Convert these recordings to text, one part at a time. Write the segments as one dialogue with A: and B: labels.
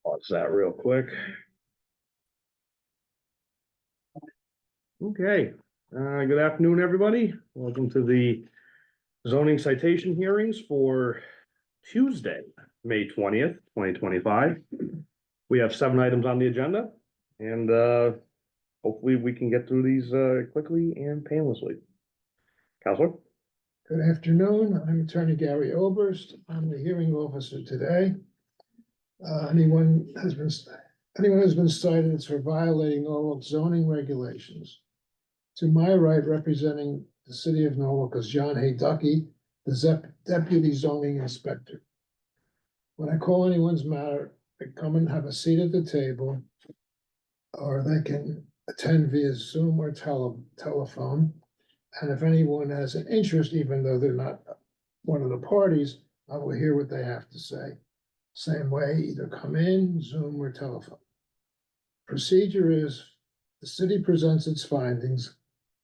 A: Pause that real quick. Okay, good afternoon, everybody. Welcome to the zoning citation hearings for Tuesday, May 20th, 2025. We have 7 items on the agenda, and hopefully we can get through these quickly and painlessly. Counselor?
B: Good afternoon. I'm Attorney Gary Oberst. I'm the hearing officer today. Anyone who's been cited for violating Norwalk zoning regulations. To my right, representing the city of Norwalk, is John Hayducky, the deputy zoning inspector. When I call anyone's matter, they come and have a seat at the table, or they can attend via Zoom or telephone. And if anyone has an interest, even though they're not one of the parties, I will hear what they have to say. Same way, either come in, Zoom, or telephone. Procedure is the city presents its findings,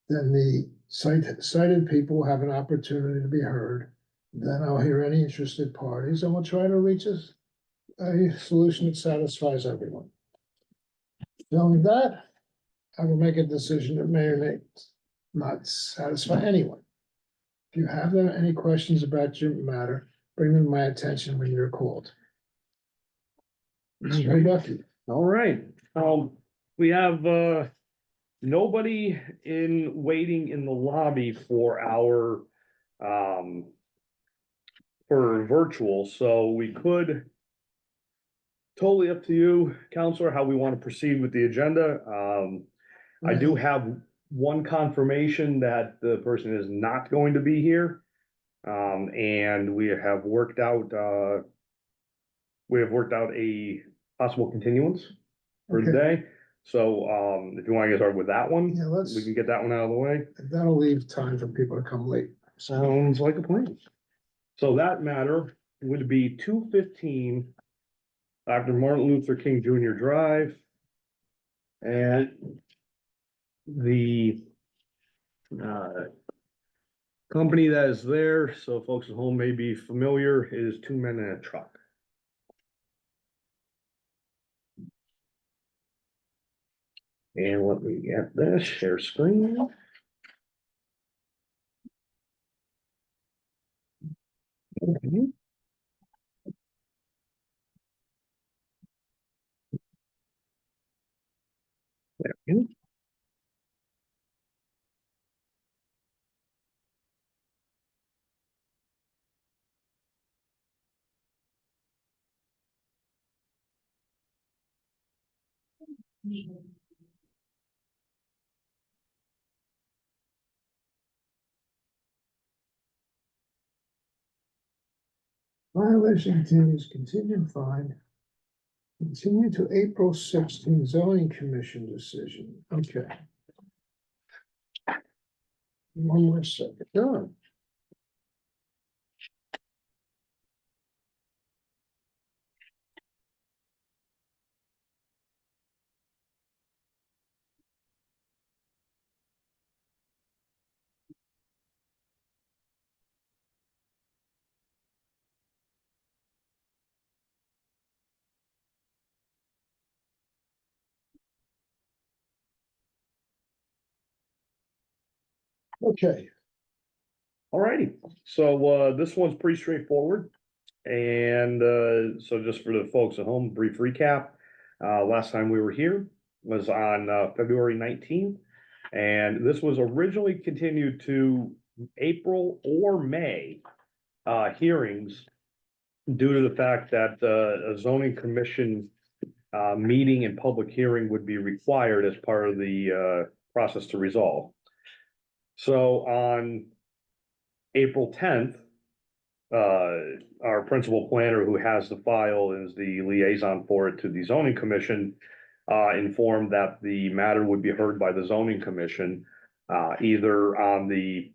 B: then the cited people have an opportunity to be heard. Then I'll hear any interested parties and we'll try to reach a solution that satisfies everyone. Knowing that, I will make a decision that may or may not satisfy anyone. If you have any questions about your matter, bring them to my attention when you're called. Mr. Hayducky.
A: All right, we have nobody waiting in the lobby for our for virtual, so we could, totally up to you, Counselor, how we want to proceed with the agenda. I do have one confirmation that the person is not going to be here. And we have worked out a possible continuance for today. So if you want to get started with that one,
B: yeah,
A: we can get that one out of the way.
B: That'll leave time for people to come late.
A: Sounds like a plan. So that matter would be 215 after Martin Luther King Jr. Drive. And the company that is there, so folks at home may be familiar, is 2 Men and a Truck. And let me get this, share screen. Okay. There we go.
B: Violation continues, continued fine. Continue to April 16 zoning commission decision. Okay. One more second.
A: Done.
B: Okay.
A: All righty. So this one's pretty straightforward. And so just for the folks at home, brief recap. Last time we were here was on February 19th. And this was originally continued to April or May hearings due to the fact that a zoning commission meeting and public hearing would be required as part of the process to resolve. So on April 10th, our principal planner, who has the file and is the liaison for it to the zoning commission, informed that the matter would be heard by the zoning commission either on the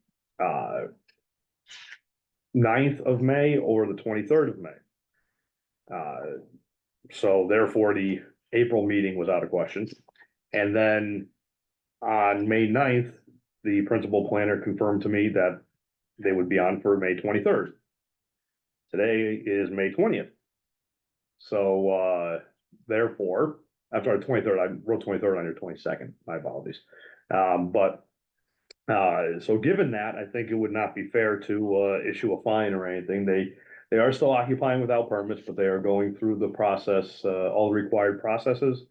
A: 9th of May or the 23rd of May. So therefore the April meeting was out of question. And then on May 9th, the principal planner confirmed to me that they would be on for May 23rd. Today is May 20th. So therefore, I'm sorry, 23rd, I wrote 23rd on your 22nd, my apologies. So given that, I think it would not be fair to, issue a fine or anything. They are still occupying without permits, but they are going through the process, all the required processes.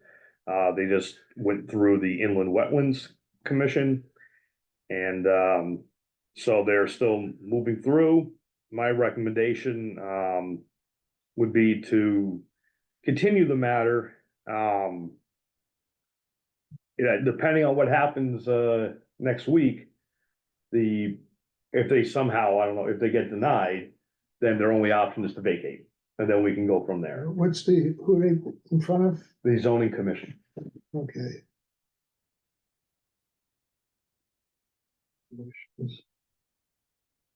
A: They just went through the Inland Wetlands Commission. And, so they're still moving through. My recommendation, would be to continue the matter. Yeah, depending on what happens, next week, if they somehow, I don't know, if they get denied, then their only option is to vacate, and then we can go from there.
B: Who are they in front of?
A: The zoning commission.
B: Okay.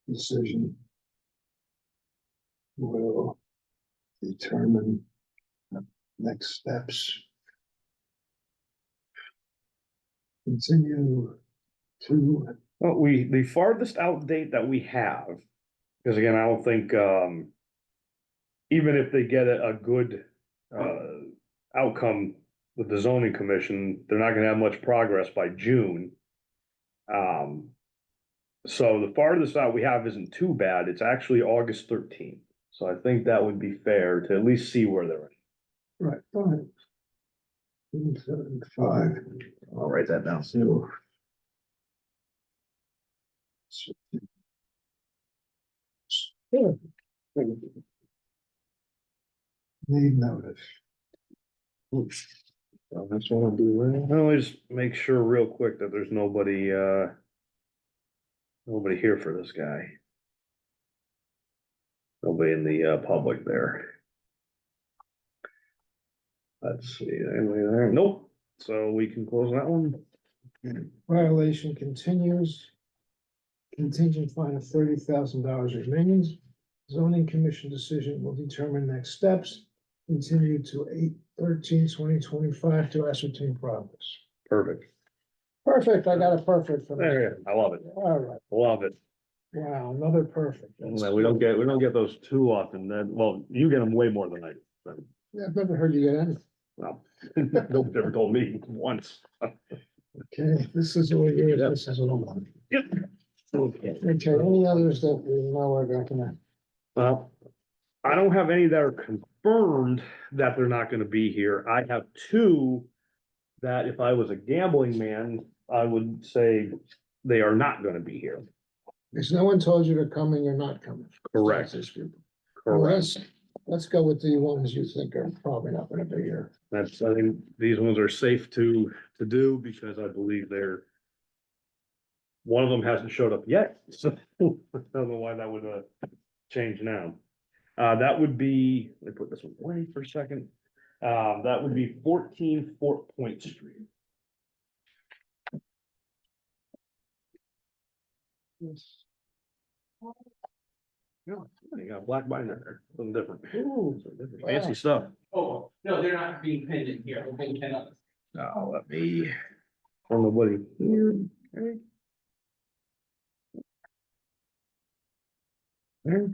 B: Decision will determine next steps. Continue to,
A: Well, the farthest out date that we have, because again, I don't think, even if they get a good, outcome with the zoning commission, they're not gonna have much progress by June. So the farthest out we have isn't too bad. It's actually August 13th. So I think that would be fair to at least see where they're at.
B: right, all right. 5.
A: I'll write that down.
B: So. Yeah. Need notice.
A: So that's what I'll do. I'll just make sure real quick that there's nobody, nobody here for this guy. Nobody in the, public there. Let's see, anybody there? Nope. So we can close that one.
B: Violation continues. Contingent fine of $30,000 remains. Zoning commission decision will determine next steps. Continue to 8/13/2025 to ascertain progress.
A: Perfect.
B: Perfect, I got a perfect for
A: There,
B: that.
A: you go. I love it.
B: All right,
A: Love it.
B: wow, another perfect. That's
A: We don't
B: cool.
A: get those too often. Then, well, you get them way more than I do. But,
B: Yeah, I've never heard you get any.
A: well, nobody's ever told me once.
B: Okay, this is all yours,
A: Yep.
B: this is all mine.
A: Yep.
B: Okay, any others that we know are gonna,
A: Well, I don't have any that are confirmed that they're not gonna be here. I have two that if I was a gambling man, I would say they are not gonna be here.
B: if no one told you they're coming, you're not coming.
A: Correct.
B: These people. Well,
A: Correct.
B: let's go with the ones you think are probably not gonna be here.
A: That's, I think these ones are safe to do because I believe they're. One of them hasn't showed up yet, so I don't know why that would, change now. That would be, let me put this one away for a second. That would be 14 Fort Point Street. Yeah, you got black binder there, something different.
B: Ooh,
A: Fancy stuff.
C: Oh, no, they're not being pinned in here, they're being pinned on.
A: Now, let me. From nobody here. Okay. There.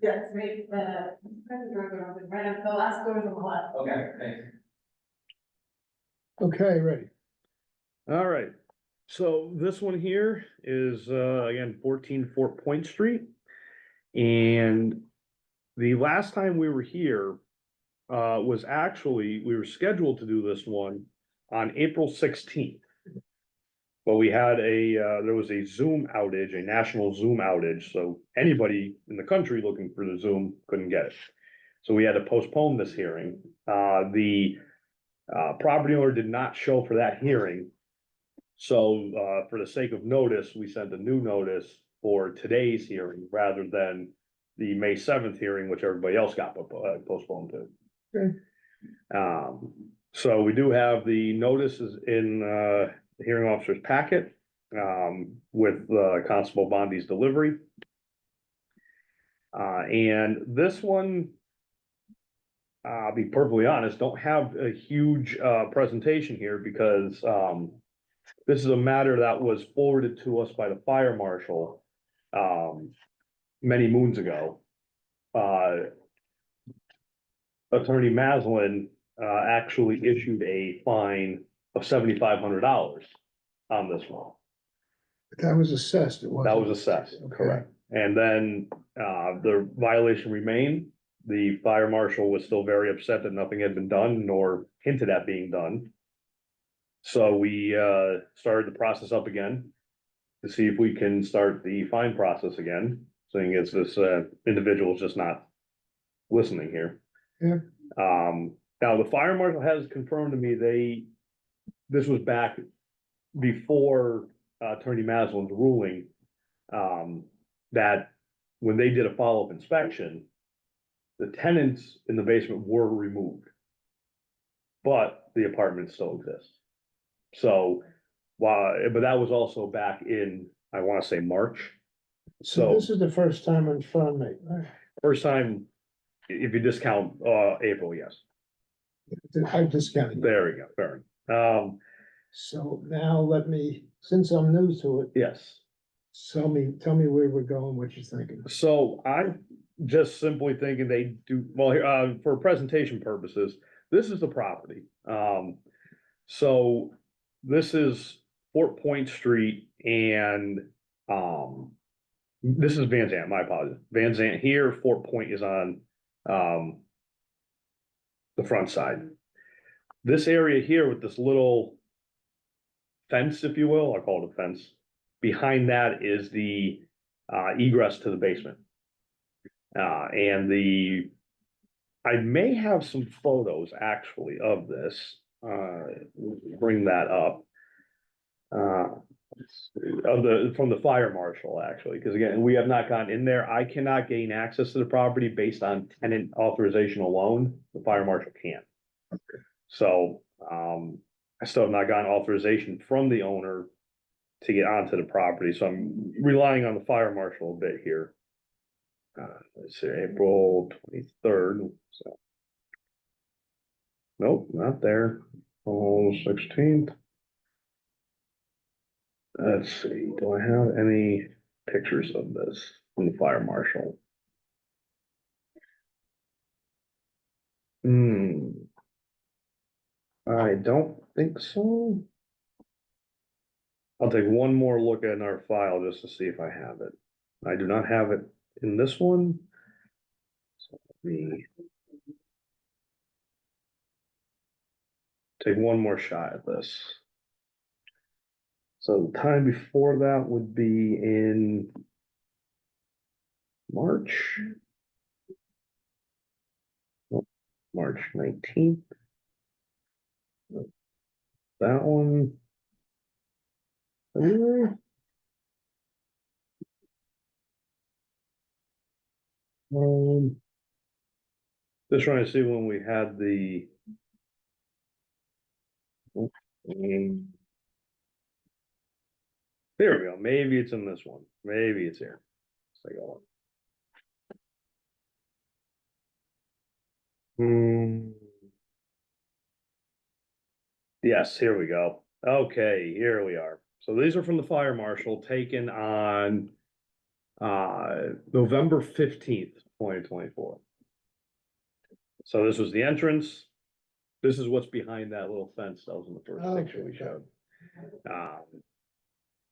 D: Yes, right, right up the last doors on the left.
C: Okay, thanks.
B: okay, ready.
A: All right, so this one here is, again, 14 Fort Point Street. And the last time we were here, was actually, we were scheduled to do this one on April 16th. But we had there was a Zoom outage, a national Zoom outage, so anybody in the country looking for the Zoom couldn't get it. So we had to postpone this hearing. The property owner did not show for that hearing. So, for the sake of notice, we sent a new notice for today's hearing rather than the May 7th hearing, which everybody else got postponed to.
B: Okay.
A: So we do have the notices in, the hearing officer's packet. with Constable Bondi's delivery. And this one, I'll be perfectly honest, don't have a huge presentation here because this is a matter that was forwarded to us by the fire marshal many moons ago. Attorney Maslin actually issued a fine of $7,500 on this one.
B: That was assessed, it wasn't.
A: That was assessed,
B: Okay.
A: correct. And then the violation remained. The fire marshal was still very upset that nothing had been done nor hinted at being done. So we started the process up again to see if we can start the fine process again, seeing as this individual is just not listening here.
B: Yeah.
A: Now the fire marshal has confirmed to me this was back before Attorney Maslin's ruling, that when they did a follow-up inspection, the tenants in the basement were removed, but the apartment still exists. So, but that was also back in, I want to say March.
B: So this is the first time in front of me, right?
A: First time, if you discount April, yes.
B: I discounted.
A: There we go, fair.
B: So now let me, since I'm new to it,
A: Yes.
B: tell me where we're going, what you're thinking.
A: So I'm just simply thinking they do, well, for presentation purposes, this is the property. So this is Fort Point Street and, this is Van Zant, my apologies. Van Zant here, Fort Point is on, the front side. This area here with this little fence, if you will, I call it a fence. Behind that is the egress to the basement. And I may have some photos actually of this, bring that up. From the fire marshal, actually, because again, we have not gone in there. I cannot gain access to the property based on tenant authorization alone. The fire marshal can't. So, I still have not gotten authorization from the owner to get onto the property, so I'm relying on the fire marshal a bit here. Let's see, April 23rd, so. Nope, not there. Oh, 16th. Let's see, do I have any pictures of this from the fire marshal? I don't think so. I'll take one more look at our file just to see if I have it. I do not have it in this one. So let me take one more shot at this. So the time before that would be in March. Nope, March 19th. That one. February. Just trying to see when we had the. There we go. Maybe it's in this one. Maybe it's here. Let's take a look. Yes, here we go. Okay, here we are. So these are from the fire marshal taken on November 15th, 2024. So this was the entrance. This is what's behind that little fence that was in the first picture we showed.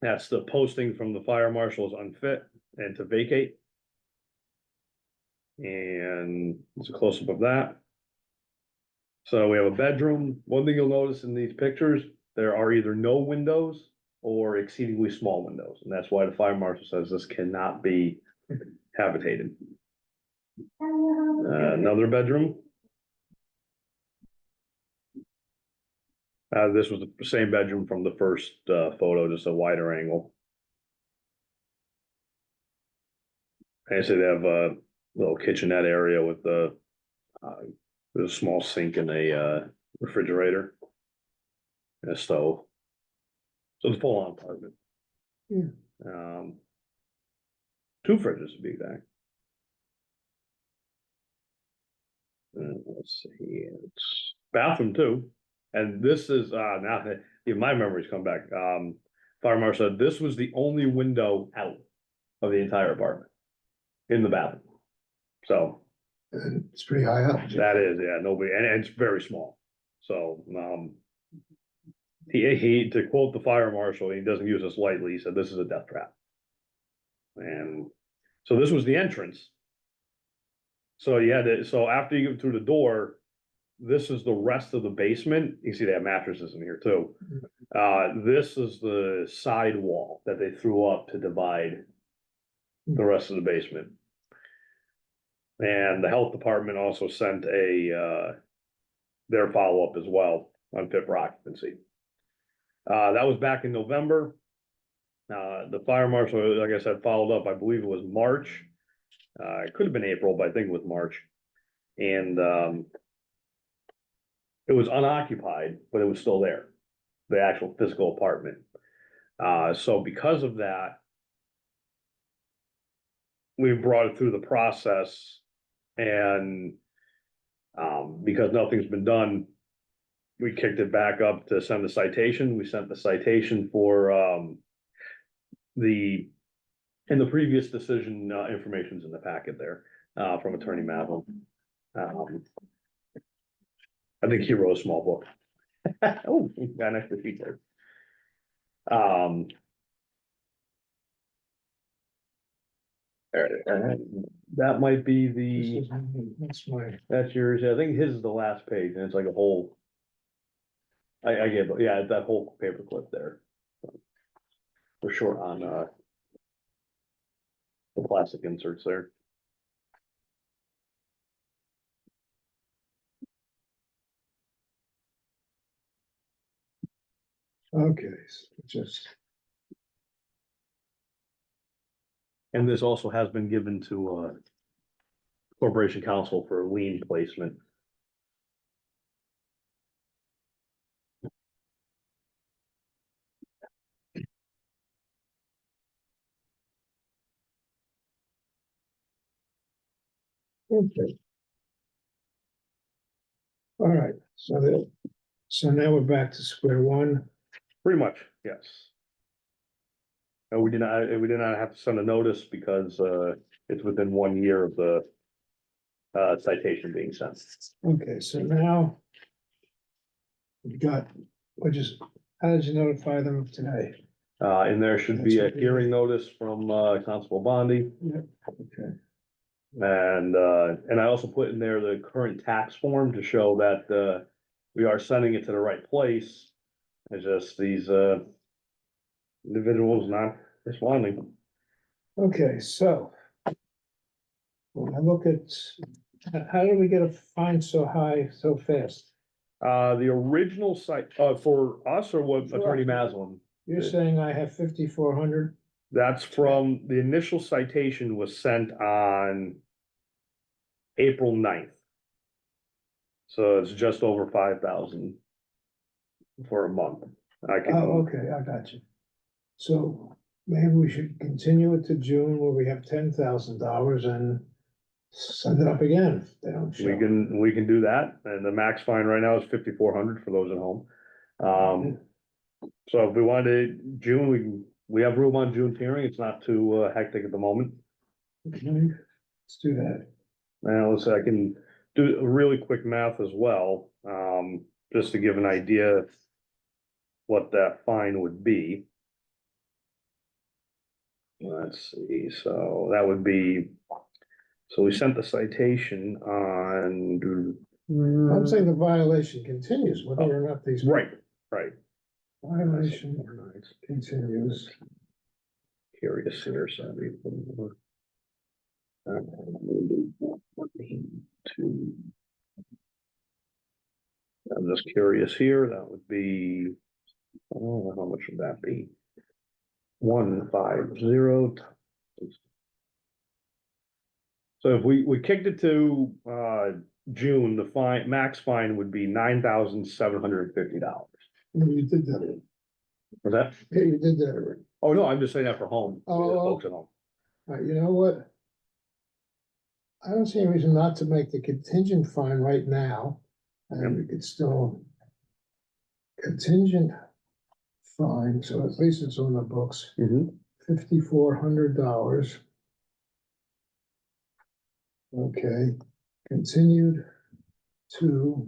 A: That's the posting from the fire marshal's unfit and to vacate. And it's a close-up of that. So we have a bedroom. One thing you'll notice in these pictures, there are either no windows or exceedingly small windows. And that's why the fire marshal says this cannot be habitated. Another bedroom. This was the same bedroom from the first photo, just a wider angle. And so they have a little kitchenette area with there's a small sink and a refrigerator and a stove. So it's full on apartment.
B: Yeah.
A: Two fridges to be exact. Let's see, it's bathroom too, and this is, now, yeah, my memories come back, Fire Marshal said this was the only window out of the entire apartment. In the bathroom. So,
B: And it's pretty high up.
A: that is, yeah, nobody, and it's very small, so, he, to quote the fire marshal, he doesn't use this lightly, he said, this is a death trap. And, so this was the entrance. So you had to, so after you get through the door, this is the rest of the basement. You see they have mattresses in here too. This is the side wall that they threw up to divide the rest of the basement. And the health department also sent their follow-up as well on fit for occupancy. That was back in November. The fire marshal, like I said, followed up, I believe it was March. It could have been April, but I think it was March. And, it was unoccupied, but it was still there, the actual physical apartment. So because of that, we brought it through the process and, because nothing's been done, we kicked it back up to send the citation. We sent the citation for, in the previous decision, information's in the packet there, from Attorney Mavel. I think he wrote a small book. Oh, got an extra sheet there. That might be
B: This
A: the,
B: is- That's my,
A: that's yours. I think his is the last page and it's like a whole. I gave, yeah, that whole paperclip there. We're short on, the plastic inserts there.
B: okay, so just,
A: And this also has been given to, Corporation Council for lien placement.
B: okay. All right, so now we're back to square one.
A: Pretty much, yes. And we did not have to send a notice because, it's within 1 year of the, citation being sent.
B: Okay, so now we got, how did you notify them today?
A: And there should be a
B: That's what we
A: hearing
B: need.
A: notice from, Constable Bondi.
B: Okay,
A: And I also put in there the current tax form to show that, we are sending it to the right place. It's just these, individuals not responding.
B: okay, so. When I look at, how did we get a fine so high so fast?
A: The original site, for us or what Attorney Maslin?
B: You're saying I have 5,400?
A: That's from, the initial citation was sent on April 9th. So it's just over 5,000 for a month. I can,
B: Oh, okay, I got you. So maybe we should continue it to June where we have $10,000 and send it up again if they don't show.
A: we can do that, and the max fine right now is 5,400 for those at home. So if we wanted June, we have room on June's hearing, it's not too hectic at the moment.
B: Okay, let's do that.
A: Now, let's say I can do a really quick math as well, just to give an idea what that fine would be. Let's see, so that would be, so we sent the citation on.
B: I'm saying the violation continues, whether or not these.
A: Right.
B: Violation continues.
A: Curious here, so. I'm just curious here, that would be, oh, how much would that be? 150. So if we kicked it to, June, the max fine would be $9,750.
B: No, you did that.
A: Was that?
B: Yeah, you did that already.
A: Oh, no, I'm just saying that for home, for the
B: Oh,
A: folks at home.
B: You know what? I don't see any reason not to make the contingent fine right now, and we could still contingent fine, so at least it's on the books, $5,400. Okay, continued to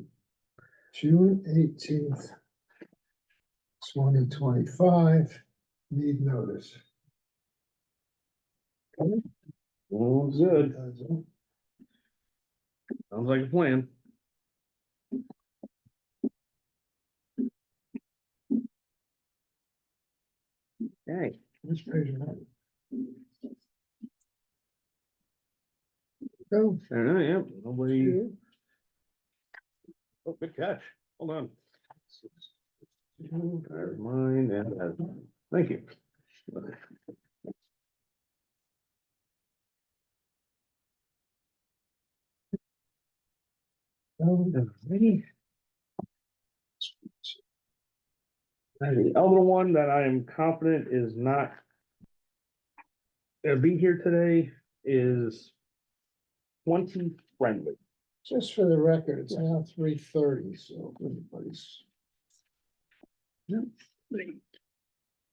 B: June 18th, 2025, need notice. Okay.
A: Oh, good, sounds like a plan. Okay.
B: Which page is that? Go.
A: I don't know, yeah, nobody,
B: to
A: oh, good catch, hold on. There's mine, and that's mine. Thank you. Alrighty. And the other one that I am confident is not gonna be here today is 20 Friendly.
B: Just for the record, it's now 3:30, so if anybody's.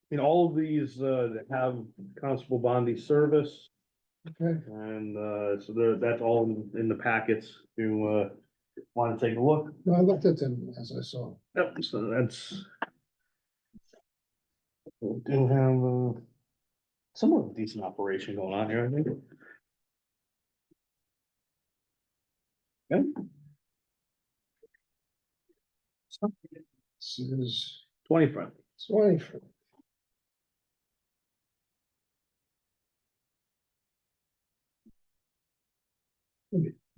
A: In all of these, that have Constable Bondi service,
B: Okay,
A: and, so that's all in the packets, if you, wanna take a look.
B: no, I looked at them as I saw.
A: Yep, so that's. We do have, somewhat of a decent operation going on here, I think. Yeah.
B: This is
A: 20 Friendly.
B: 20.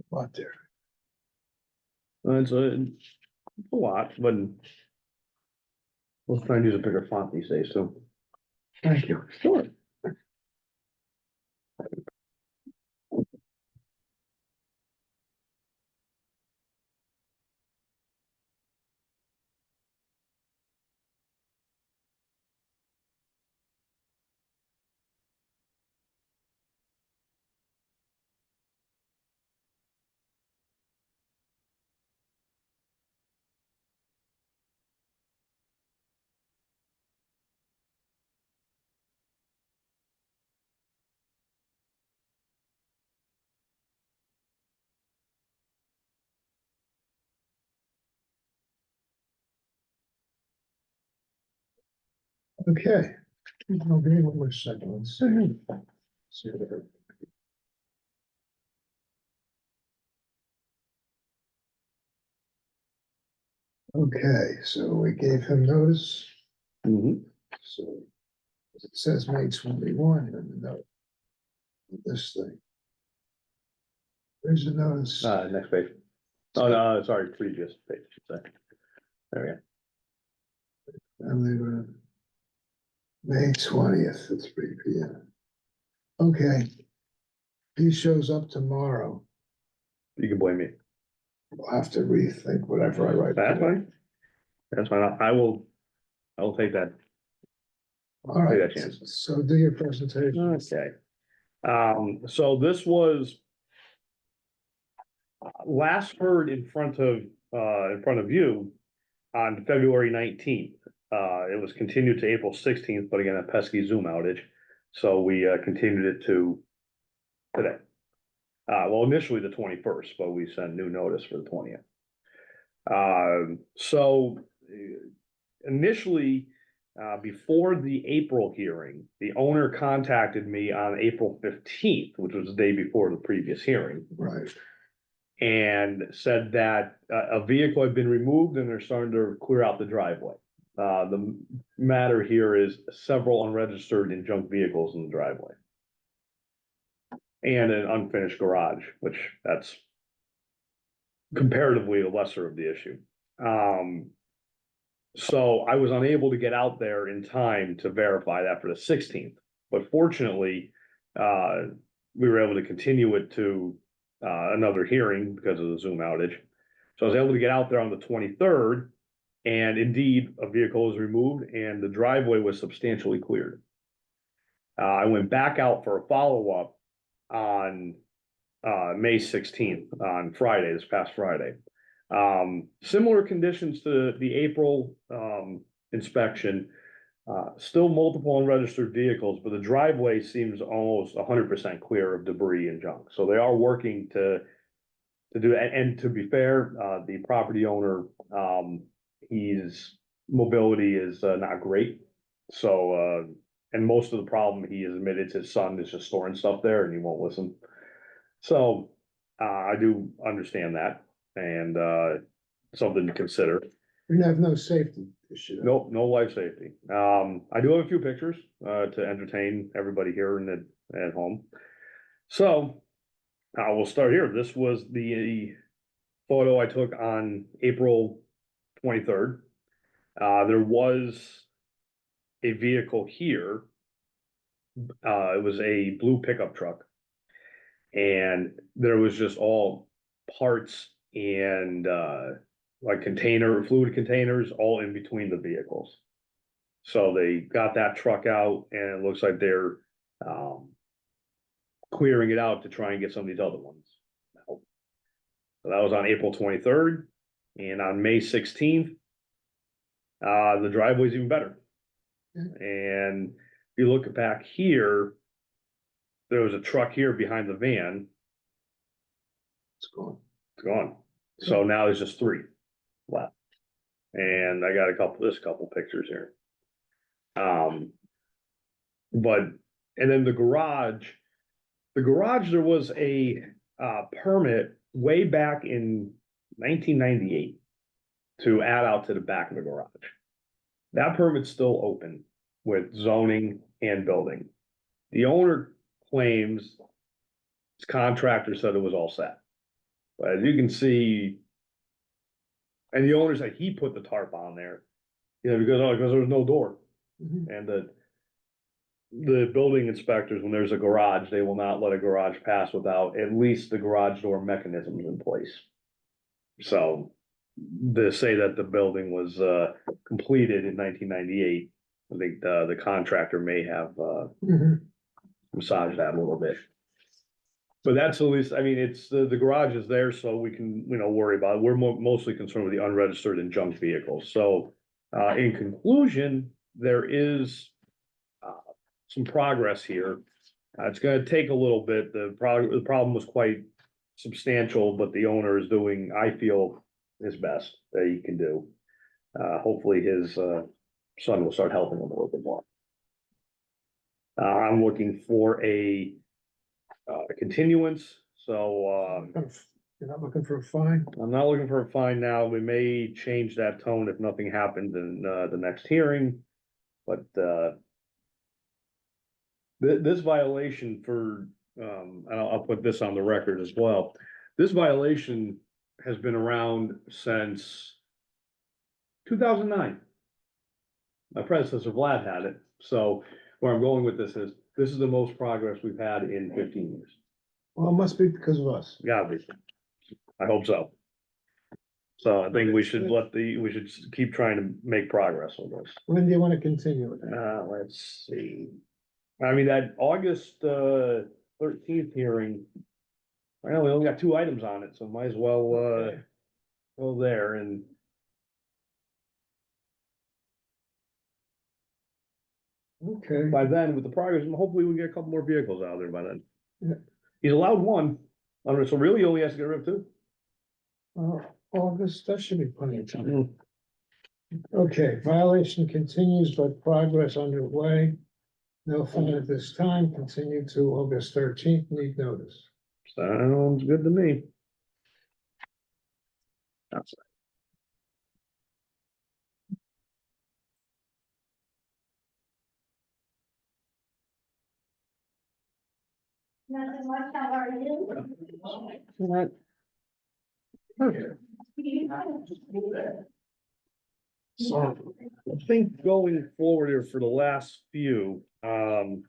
B: What there?
A: It's a lot, but we'll try and use a bigger font these days, so.
B: Thank you.
A: Sure.
B: Okay. I'll give me one more second. Let's see there. Okay, so we gave him notice,
A: Mhm.
B: so it says May 21 in the note. This thing. There's a notice.
A: Next page. Oh, no, sorry, previous page, I should say. There
B: And they were May 20th at 3 p.m. Okay. He shows up tomorrow.
A: we go. You can blame me.
B: We'll have to rethink whatever I write.
A: That's fine. That's fine. I will take that.
B: All right,
A: Take that chance.
B: so do your presentation.
A: Okay. So this was last heard in front of you on February 19th. It was continued to April 16th, but again, a pesky Zoom outage. So we, continued it to today. Well, initially the 21st, but we sent new notice for the 20th. So initially, before the April hearing, the owner contacted me on April 15th, which was the day before the previous hearing,
B: Right,
A: and said that a vehicle had been removed and they're starting to clear out the driveway. The matter here is several unregistered and junk vehicles in the driveway. And an unfinished garage, which that's comparatively the lesser of the issue. So I was unable to get out there in time to verify that for the 16th, but fortunately, we were able to continue it to another hearing because of the Zoom outage. So I was able to get out there on the 23rd, and indeed, a vehicle was removed and the driveway was substantially cleared. I went back out for a follow-up on May 16th, on Friday, this past Friday. Similar conditions to the April inspection. Still multiple unregistered vehicles, but the driveway seems almost 100% clear of debris and junk. So they are working to do, and to be fair, the property owner, his mobility is not great. So, and most of the problem, he has admitted his son is just storing stuff there and he won't listen. So, I do understand that, and something to consider.
B: We have no safety issue.
A: Nope, no life safety. I do have a few pictures to entertain everybody here and at home. So we'll start here. This was the photo I took on April 23rd. There was a vehicle here. It was a blue pickup truck. And there was just all parts and like fluid containers all in between the vehicles. So they got that truck out and it looks like they're clearing it out to try and get some of these other ones out. So that was on April 23rd, and on May 16th, the driveway's even better. And if you look back here, there was a truck here behind the van.
B: It's gone.
A: It's gone. So now there's just 3 left. And I got a couple pictures here. But, and then the garage, there was a permit way back in 1998 to add out to the back of the garage. That permit's still open with zoning and building. The owner claims his contractor said it was all set. But as you can see, and the owner said he put the tarp on there, because there was no door.
B: Mhm.
A: And the building inspectors, when there's a garage, they will not let a garage pass without at least the garage door mechanisms in place. So to say that the building was completed in 1998, I think the contractor may have
B: Mhm.
A: massaged that a little bit. But that's at least, I mean, it's the garage is there, so we can, worry about it. We're mostly concerned with the unregistered and junk vehicles. So in conclusion, there is some progress here. It's gonna take a little bit. The problem was quite substantial, but the owner is doing, I feel, his best that he can do. Hopefully his son will start helping him a little bit more. I'm looking for a continuance, so
B: You're not looking for a fine?
A: I'm not looking for a fine now. We may change that tone if nothing happens in the next hearing, but this violation for, and I'll put this on the record as well. This violation has been around since 2009. My predecessor Vlad had it, so where I'm going with this is the most progress we've had in 15 years.
B: Well, it must be because of us.
A: Gotta be. I hope so. So I think we should keep trying to make progress on this.
B: When do you want to continue it?
A: Let's see. I mean, that August 13th hearing. I know we only got 2 items on it, so might as well
B: Okay.
A: go there and.
B: Okay,
A: By then, with the progress, hopefully we get a couple more vehicles out there by then.
B: Yeah.
A: He's allowed 1. I mean, so really he only has to get rid of 2.
B: August, that should be plenty of time.
A: Mm.
B: Okay, violation continues, but progress underway. No fine at this time, continue to August 13th, need notice.
A: Sounds good to me. That's
D: Nothing much, how are you?
A: right. So I think going forward here for the last few, thank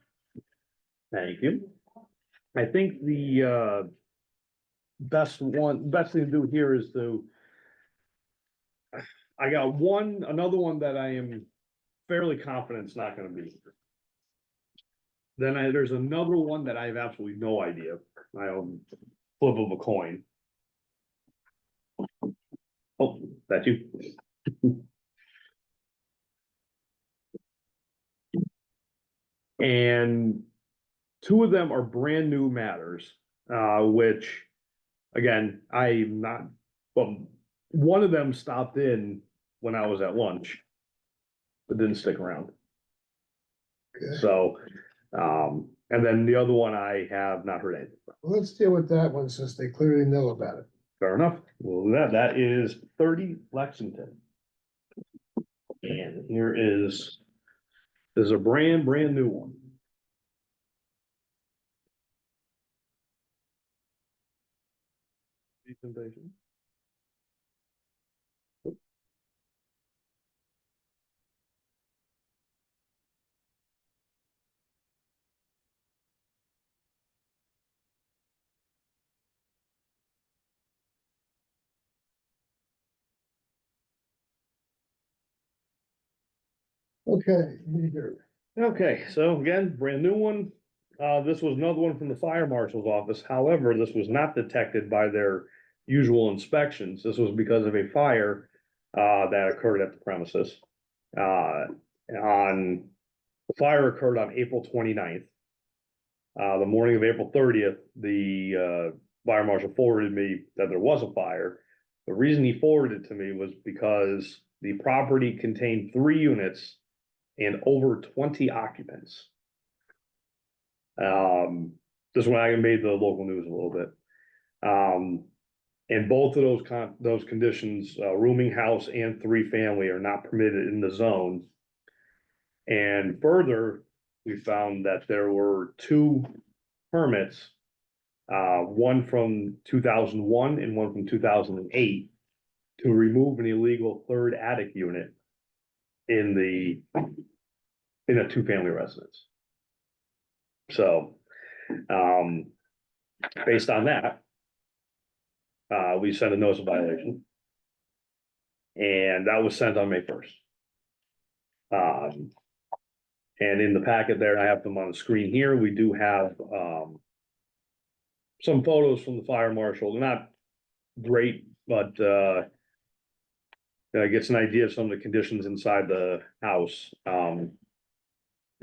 A: you. I think the best thing to do here is I got another one that I am fairly confident it's not gonna be. Then there's another one that I have absolutely no idea. I own flip of a coin. Oh, that you? And two of them are brand new matters, which, again, I'm not, well, one of them stopped in when I was at lunch, but didn't stick around.
B: Okay.
A: So, and then the other one I have not heard anything from.
B: Well, let's deal with that one since they clearly know about it.
A: Fair enough. Well, that is 30 Lexington. And here is, there's a brand new one. Presentation.
B: Okay, here.
A: Okay, so again, brand new one. This was another one from the fire marshal's office. However, this was not detected by their usual inspections. This was because of a fire that occurred at the premises. The fire occurred on April 29th. The morning of April 30th, the fire marshal forwarded me that there was a fire. The reason he forwarded it to me was because the property contained 3 units and over 20 occupants. This one I made the local news a little bit. And both of those conditions, rooming house and 3-family, are not permitted in the zone. And further, we found that there were 2 permits, one from 2001 and one from 2008, to remove an illegal 3rd attic unit in a 2-family residence. So, based on that, we sent a notice of violation. And that was sent on May 1st. And in the packet there, I have them on the screen here, we do have, some photos from the fire marshal. They're not great, but, gets an idea of some of the conditions inside the house.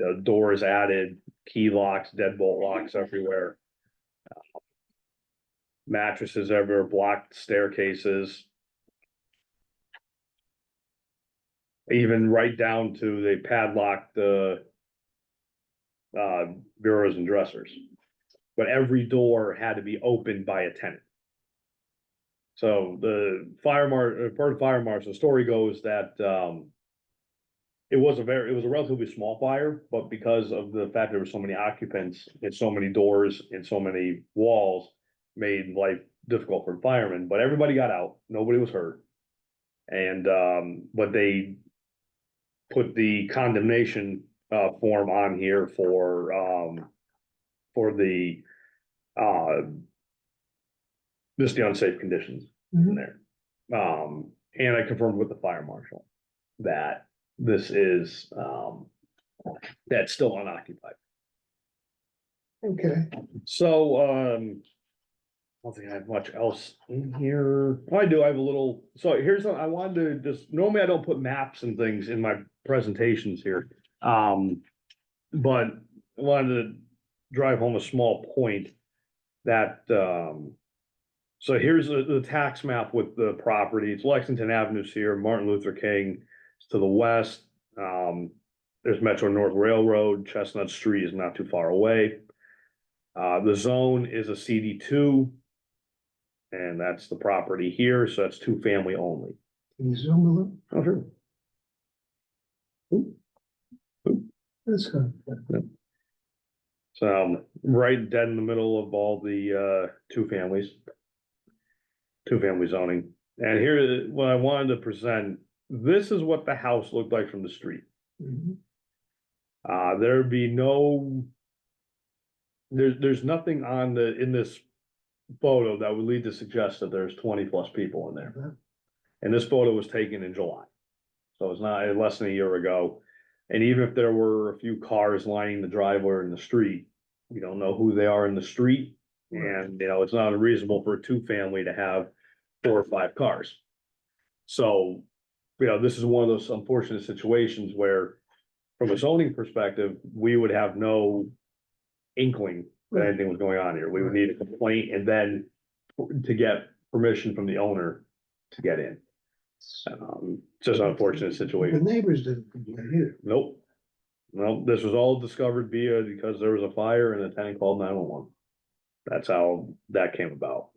A: The doors added, key locks, deadbolt locks everywhere. Mattresses everywhere, blocked staircases. Even right down to they padlocked the bureaus and dressers. But every door had to be opened by a tenant. So the fire marshal, the story goes that it was a relatively small fire, but because of the fact there were so many occupants and so many doors and so many walls, made life difficult for firemen. But everybody got out, nobody was hurt. And but they put the condemnation form on here for the just the unsafe conditions in there. And I confirmed with the fire marshal that this is that's still unoccupied.
B: Okay,
A: So I don't think I have much else in here. Oh, I do. I have a little. So here's what I wanted to just. Normally, I don't put maps and things in my presentations here, but I wanted to drive home a small point that. So here's the tax map with the property. It's Lexington Avenue's here, Martin Luther King is to the west. There's Metro North Railroad, Chestnut Street is not too far away. The zone is a CD2. And that's the property here, so that's 2-family only.
B: can you zoom a little?
A: Oh, sure.
B: That's good.
A: So right dead in the middle of all the 2-family zoning. And here, what I wanted to present, this is what the house looked like from the street.
B: Mhm.
A: There'd be no, there's nothing in this photo that would lead to suggest that there's 20+ people in there. And this photo was taken in July. So it's not less than a year ago. And even if there were a few cars lining the driveway or in the street, we don't know who they are in the street. And, it's not unreasonable for a two-family to have 4 or 5 cars. So, this is one of those unfortunate situations where, from a zoning perspective, we would have no inkling that anything was going on here. We would need a complaint and then to get permission from the owner to get in. Just an unfortunate
B: The
A: situation.
B: neighbors didn't complain either.
A: Nope. No, this was all discovered because there was a fire and the tenant called 911. That's how that came about.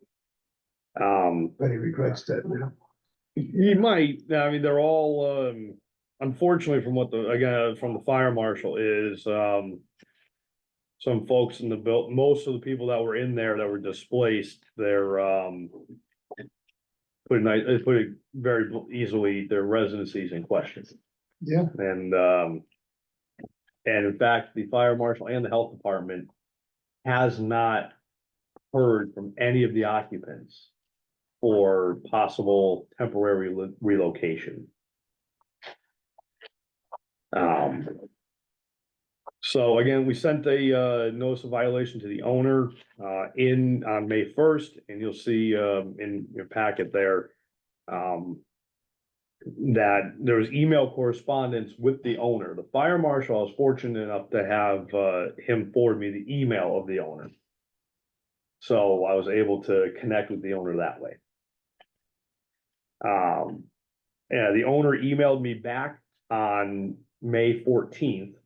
B: But he regrets that now.
A: He might, I mean, they're all, unfortunately from from the fire marshal is, some folks in the most of the people that were in there that were displaced, they're, put it very easily, their residencies in question.
B: Yeah,
A: And in fact, the fire marshal and the health department has not heard from any of the occupants for possible temporary relocation. So again, we sent a notice of violation to the owner on May 1st, and you'll see in your packet there that there was email correspondence with the owner. The fire marshal, I was fortunate enough to have him forward me the email of the owner. So I was able to connect with the owner that way. Yeah, the owner emailed me back on May 14th.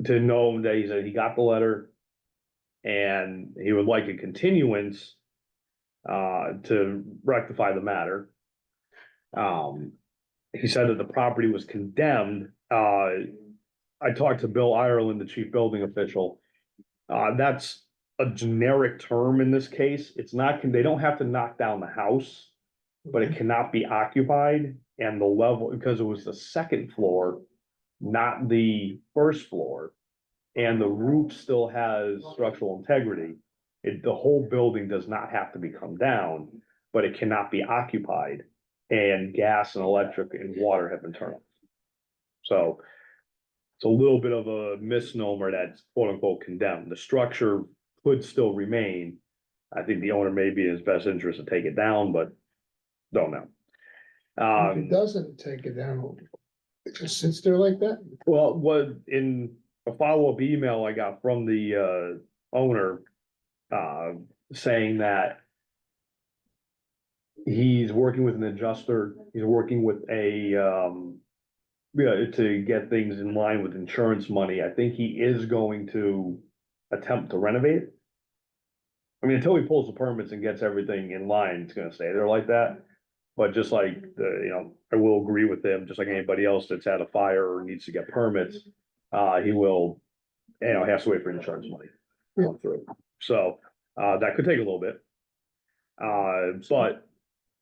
A: To know that he said he got the letter and he would like a continuance to rectify the matter. He said that the property was condemned. I talked to Bill Ireland, the chief building official. That's a generic term in this case. It's not, they don't have to knock down the house, but it cannot be occupied. And the level, because it was the second floor, not the first floor, and the roof still has structural integrity. The whole building does not have to be come down, but it cannot be occupied. And gas and electric and water have been turned off. So it's a little bit of a misnomer that's quote unquote condemned. The structure could still remain. I think the owner may be in his best interest to take it down, but don't know.
B: if he doesn't take it down, it just sits there like that.
A: Well, what in a follow-up email I got from the owner saying that he's working with an adjuster, he's working with to get things in line with insurance money. I think he is going to attempt to renovate it. I mean, until he pulls the permits and gets everything in line, it's gonna stay there like that. But just like I will agree with him, just like anybody else that's had a fire or needs to get permits, he will, has to wait for insurance money to come through. So, that could take a little bit. But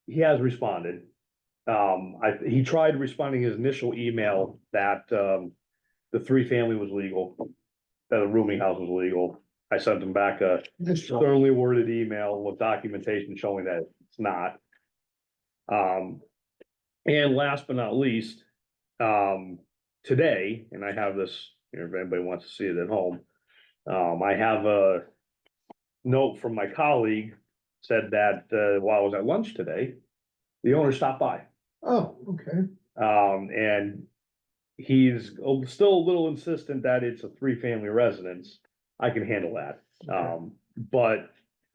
A: he has responded. He tried responding his initial email that, the 3-family was legal, that the rooming house was legal. I sent him back a sternly worded email with documentation showing that it's not. And last but not least, today, and I have this, if anybody wants to see it at home, I have a note from my colleague said that, while I was at lunch today, the owner stopped by.
B: Oh, okay.
A: And he's still a little insistent that it's a 3-family residence. I can handle that.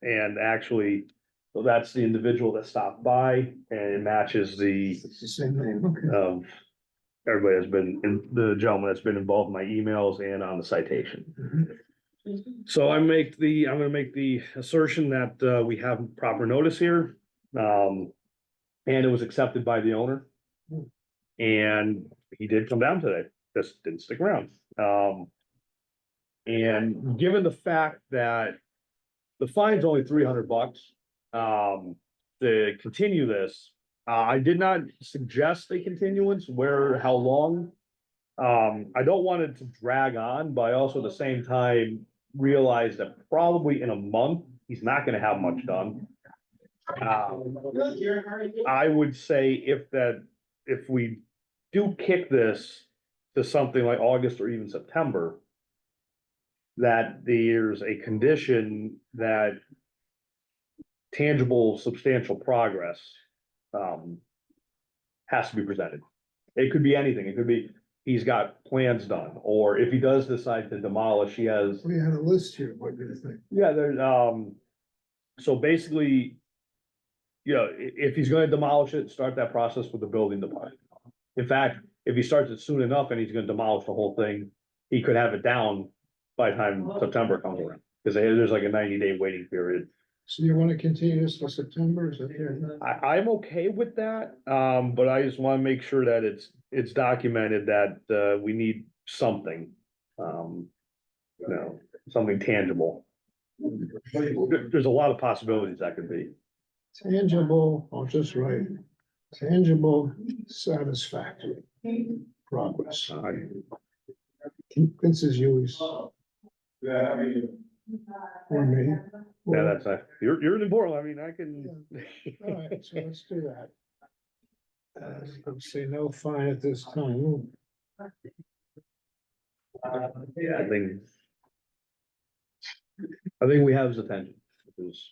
A: And actually, so that's the individual that stopped by and it matches
B: It's the same name, okay.
A: everybody has been, the gentleman that's been involved in my emails and on the citation.
B: Mhm.
A: So I'm gonna make the assertion that, we have proper notice here. And it was accepted by the owner. And he did come down today, just didn't stick around. And given the fact that the fine's only $300, to continue this, I did not suggest a continuance how long. I don't want it to drag on, but I also at the same time realize that probably in a month, he's not gonna have much done. I would say if we do kick this to something like August or even September, that there's a condition that tangible, substantial progress, um, has to be presented. It could be anything. It could be, he's got plans done, or if he does decide to demolish, he has.
B: We had a list here, what do you think?
A: Yeah, there's, so basically, you know, if he's gonna demolish it, start that process with the building department. In fact, if he starts it soon enough and he's gonna demolish the whole thing, he could have it down by the time September comes around. Cause there's like a 90-day waiting period.
B: So you wanna continue this to September, is that here?
A: I'm okay with that, but I just wanna make sure that it's documented that, we need something. You know, something tangible. There's a lot of possibilities that could be.
B: Tangible, I'll just write, tangible, satisfactory progress. This is yours. For me.
A: Yeah, that's, you're in Portland, I mean, I can.
B: All right, so let's do that. Let's say no fine at this time.
A: Yeah, I think we have his attention, because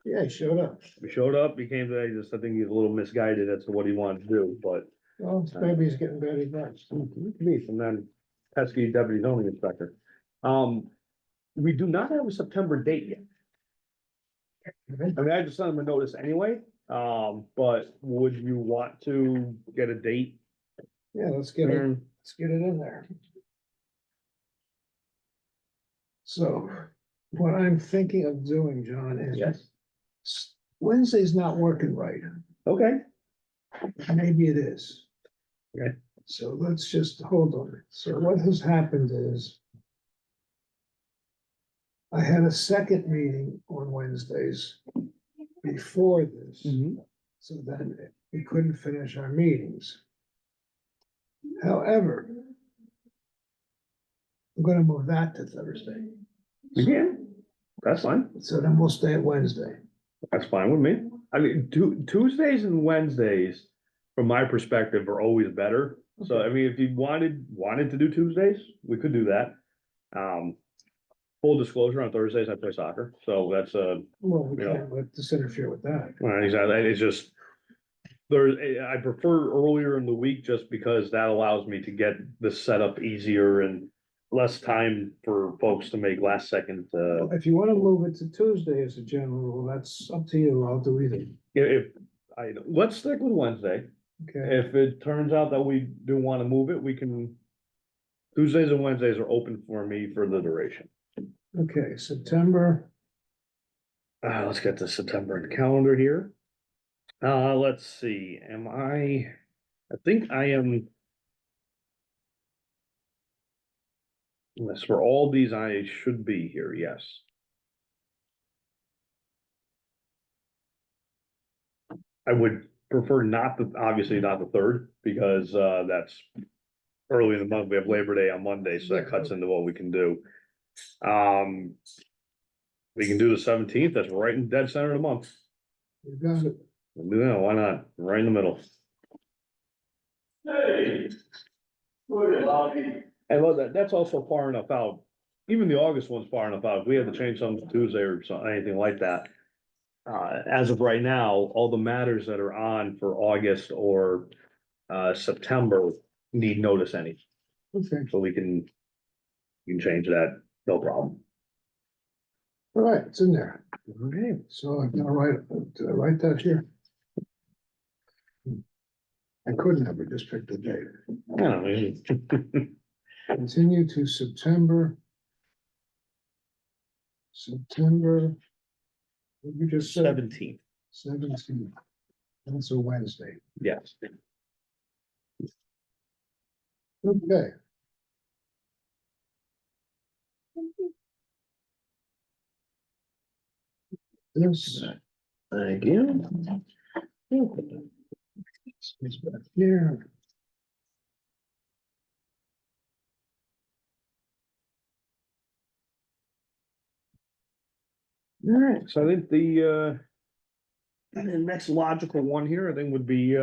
B: Yeah, he showed up.
A: we showed up, he came today, just, I think he's a little misguided as to what he wanted to do, but.
B: Well, maybe he's getting better advice.
A: Me, and then pesky deputy zoning inspector. We do not have a September date yet. I mean, I just sent him a notice anyway, but would you want to get a date?
B: Yeah, let's get it in there. So what I'm thinking of doing, John, is
A: Yes.
B: Wednesday's not working right.
A: Okay,
B: Maybe it is.
A: Okay.
B: So let's just hold on. So what has happened is I had a second meeting on Wednesdays before this, so then we couldn't finish our meetings. However, I'm gonna move that to Thursday,
A: yeah, that's fine,
B: so then we'll stay at Wednesday.
A: that's fine with me. I mean, Tuesdays and Wednesdays, from my perspective, are always better. So, I mean, if you wanted to do Tuesdays, we could do that. Full disclosure, on Thursdays, I play soccer, so that's,
B: Well, we
A: Yeah.
B: can't let this interfere with that.
A: exactly, it's just. I prefer earlier in the week just because that allows me to get this set up easier and less time for folks to make last second,
B: If you wanna move it to Tuesday as a general rule, that's up to you. I'll do either.
A: let's stick with Wednesday.
B: Okay,
A: If it turns out that we do wanna move it, we can. Tuesdays and Wednesdays are open for me for the duration.
B: okay, September,
A: Let's get to September in the calendar here. Let's see, I think I am. Yes, for all these, I should be here, yes. I would prefer not obviously not the third, because, that's early in the month, we have Labor Day on Monday, so that cuts into what we can do. We can do the 17th, that's right in dead center of the month.
B: you got it.
A: No, why not? Right in the middle.
C: Hey.
A: And well, that's also far enough out. Even the August one's far enough out. If we had to change something to Tuesday or anything like that. As of right now, all the matters that are on for August or September need notice any,
B: Okay,
A: so we can change that, no problem.
B: all right, it's in there.
A: Okay.
B: So I'm gonna write that here. I couldn't have, but just picked the date. Continue to September. September. What you just said,
A: 17th,
B: 17th. That's a Wednesday.
A: yes.
B: Okay. This
A: Thank you.
B: is back here.
A: All right, so I think the next logical one here, I think would be,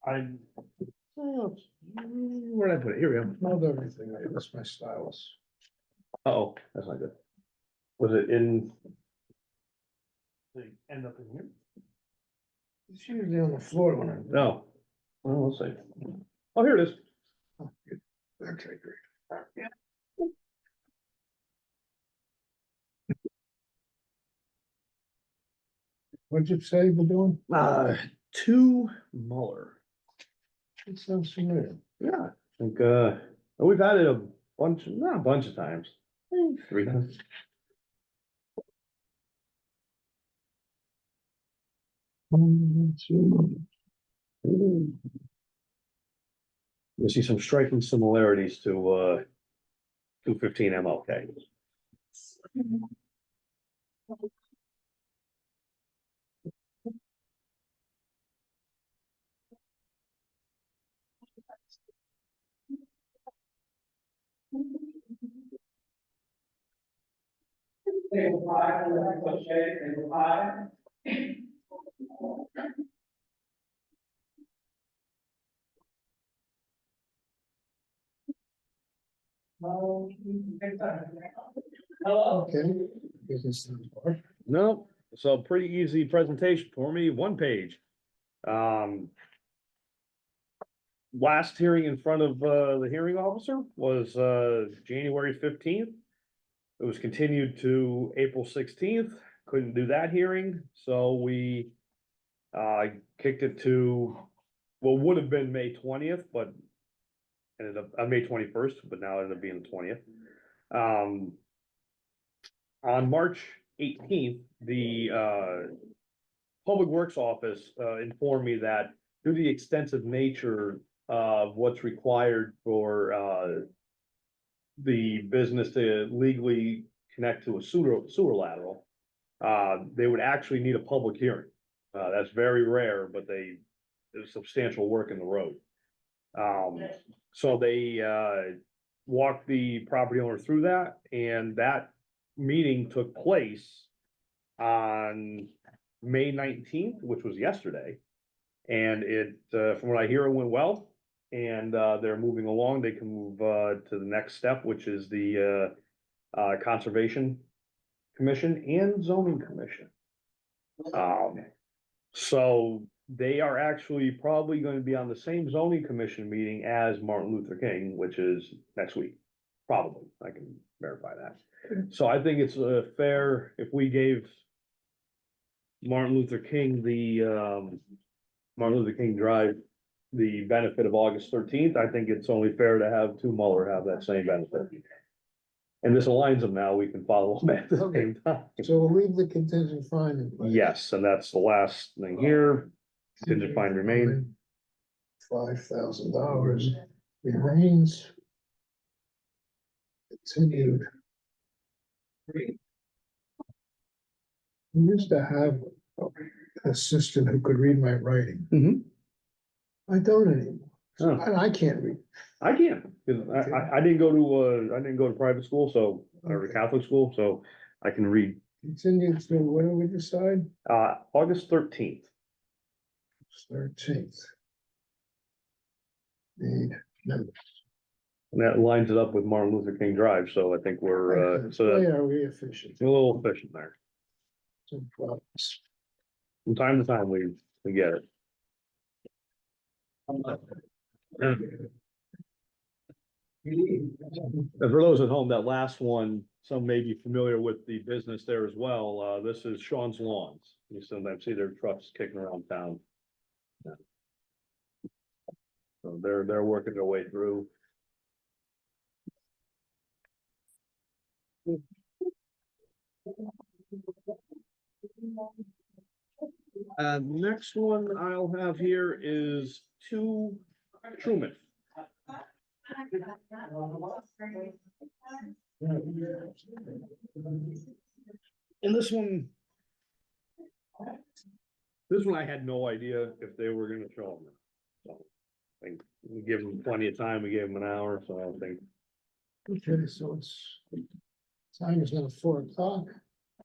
A: Where did I put it? Here we go.
B: Not everything, I lost my stylus.
A: Oh, that's not good. Was it in? They end up in here?
B: It's usually on the floor when I'm.
A: No. Well, let's see. Oh, here it is.
B: Oh, good. Okay, great. What'd you say you're doing?
A: Two Muller.
B: It sounds familiar.
A: Yeah, I think, we've had it a bunch, not a bunch of times. 3 times. You see some striking similarities to, 215 MLK.
C: Table five, okay, table five. Hello.
B: Okay. Business sounds hard.
A: No, so pretty easy presentation for me, 1 page. Um. Last hearing in front of, the hearing officer was, January 15th. It was continued to April 16th, couldn't do that hearing, so we, kicked it to, well, would have been May 20th, but ended up, May 21st, but now it ended up being the 20th. On March 18th, the, Public Works Office, informed me that due to the extensive nature of what's required for, the business to legally connect to a sewer lateral, they would actually need a public hearing. That's very rare, but there's substantial work in the road. So they, walked the property owner through that, and that meeting took place on May 19th, which was yesterday. And it, from what I hear, it went well, and, they're moving along. They can move, to the next step, which is the, Conservation Commission and Zoning Commission. So they are actually probably going to be on the same zoning commission meeting as Martin Luther King, which is next week. Probably, I can verify that. So I think it's, fair if we gave Martin Luther King Martin Luther King Drive the benefit of August 13th. I think it's only fair to have two Muller have that same benefit. And this aligns them now, we can follow them at the
B: Okay.
A: same time.
B: So we'll leave the contingent finding. in place.
A: Yes, and that's the last thing here. Contingent fine remain.
B: $5,000 remains. Continued. We used to have an assistant who could read my writing.
A: Mhm.
B: I don't anymore.
A: Oh.
B: And I can't read.
A: I can't, because I didn't go to private school, so, or
B: Okay.
A: Catholic school, so I can read,
B: Continued to, when do we decide?
A: August 13th.
B: 13th. Need members.
A: And that lines it up with Martin Luther King Drive, so I think we're, so
B: Boy,
A: that's
B: are we efficient.
A: a little efficient there.
B: Some problems.
A: From time to time, we get it. And for those at home, that last one, some may be familiar with the business there as well. This is Sean's Lawns. You sometimes see their trucks kicking around town. Yeah. So they're working their way through. Next one I'll have here is 2 Truman. And this one I had no idea if they were gonna show them. So I think we give them plenty of time. We gave them an hour, so I think.
B: Okay, so it's, time is now 4 o'clock.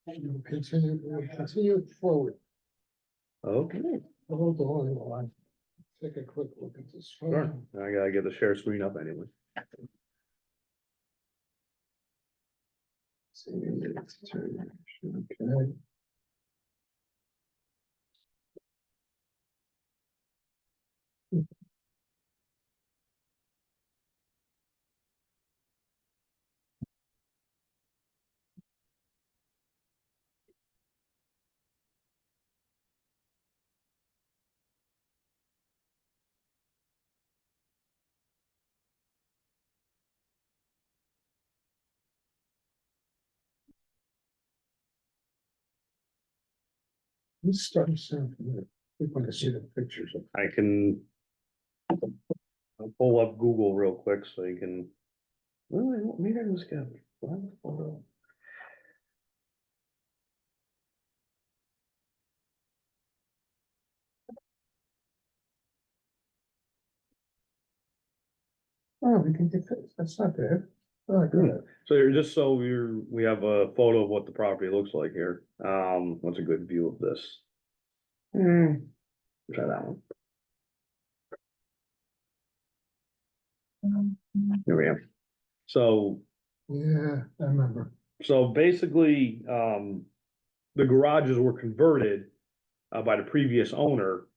B: We'll continue it forward.
A: Okay.
B: Hold the line. take a quick look at this
A: Sure,
B: photo.
A: I gotta get the share screen up anyway.
B: Okay. Let's start from there. We want to see the pictures of.
A: I can. I'll pull up Google real quick so you can. Well, maybe I was good.
B: Oh, we can get this. That's not bad. Oh, good.
A: So you're just so we have a photo of what the property looks like here. What's a good view of this? Try that one. Here we go. So,
B: Yeah, I remember.
A: so basically, the garages were converted by the previous owner.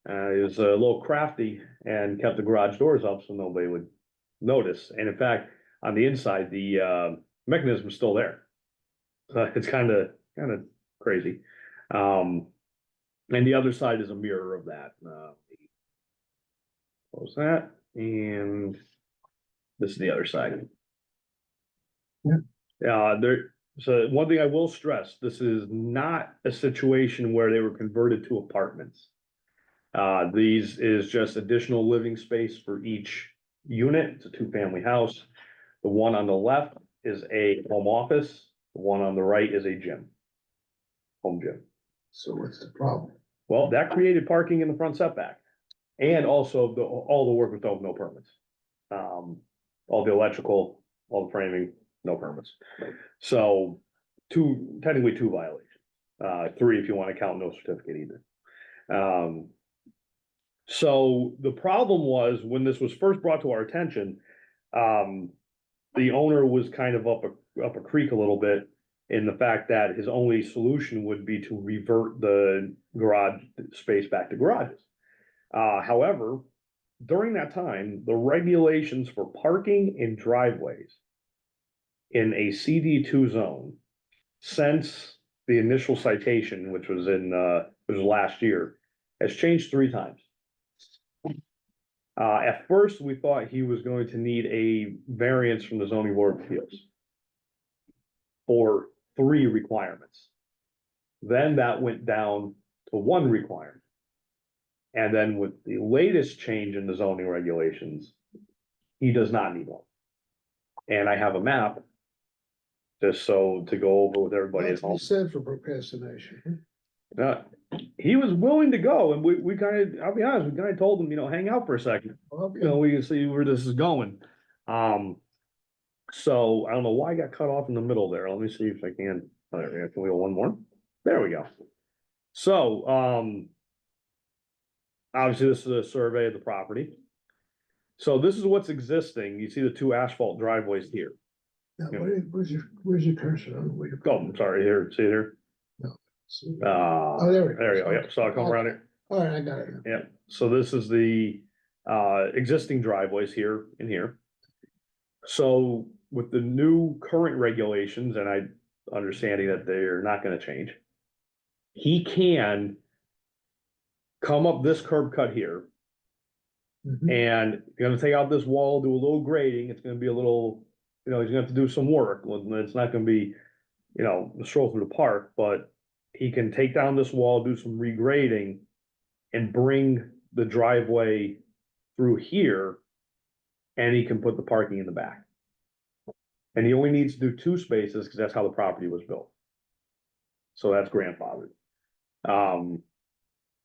A: He was a little crafty and kept the garage doors up so nobody would notice. And in fact, on the inside, the mechanism is still there. It's kind of crazy. And the other side is a mirror of that. Close that, and this is the other side. So one thing I will stress, this is not a situation where they were converted to apartments. These is just additional living space for each unit. It's a two-family house. The one on the left is a home office. The one on the right is a gym. Home gym.
B: So what's the problem?
A: Well, that created parking in the front setback. And also all the work with no permits. All the electrical, all the framing, no permits. So technically two violations. Three if you want to count no certificate either. So the problem was when this was first brought to our attention, the owner was kind of up a creek a little bit in the fact that his only solution would be to revert the garage space back to garages. However, during that time, the regulations for parking in driveways in a CD2 zone since the initial citation, which was last year, has changed 3 times. At first, we thought he was going to need a variance from the zoning board of appeals for 3 requirements. Then that went down to 1 requirement. And then with the latest change in the zoning regulations, he does not need one. And I have a map just so to go over with everybody at
B: That's what
A: home.
B: he said for procrastination.
A: He was willing to go and we kind of, I'll be honest, we kind of told him, hang out for a second.
B: Okay.
A: We can see where this is going. So I don't know why I got cut off in the middle there. Let me see if I can. Can we go one more? There we go. So, obviously this is a survey of the property. So this is what's existing. You see the 2 asphalt driveways here.
B: Now, where's your cursor on? Where
A: Oh, I'm sorry, here, see here?
B: Oh, there we go.
A: There you go, yep, so I'll come around it.
B: All right, I got it now.
A: Yeah, so this is the existing driveways here and here. So with the new current regulations, and I understanding that they're not gonna change. He can come up this curb cut here,
B: Mhm.
A: and you're gonna take out this wall, do a little grading, it's gonna be a little, he's gonna have to do some work, it's not gonna be, a stroll through the park, but he can take down this wall, do some regrading, and bring the driveway through here, and he can put the parking in the back. And he only needs to do 2 spaces, because that's how the property was built. So that's grandfathered.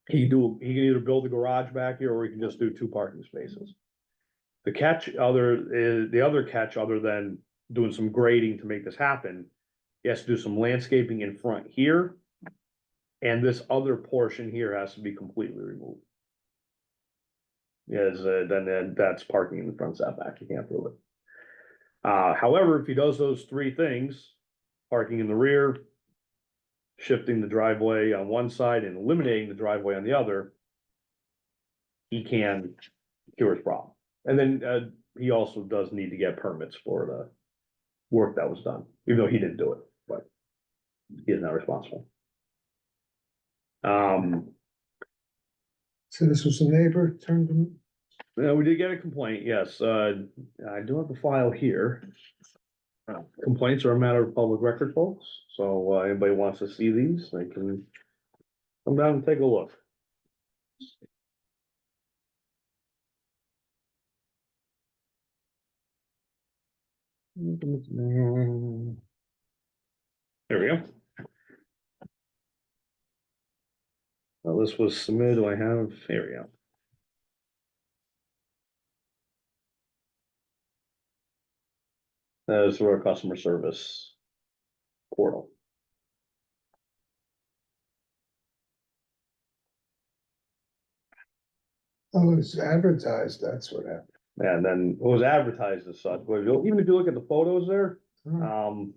A: He can either build a garage back here, or he can just do 2 parking spaces. The other catch, other than doing some grading to make this happen, he has to do some landscaping in front here. And this other portion here has to be completely removed. is, then that's parking in the front setback, you can't prove it. However, if he does those three things, parking in the rear, shifting the driveway on one side and eliminating the driveway on the other, he can cure his problem. And then, he also does need to get permits for the work that was done, even though he didn't do it, but he is not responsible.
B: So this was a neighbor turned them,
A: Yeah, we did get a complaint, yes, I do have the file here. Complaints are a matter of public record, folks, so, anybody wants to see these, they can come down and take a look. There we go. Well, this was submitted, do I have, here we go. That is through our customer service portal.
B: oh, it's advertised, that's what happened.
A: And then it was advertised as such, but even if you look at the photos there,
B: Oh,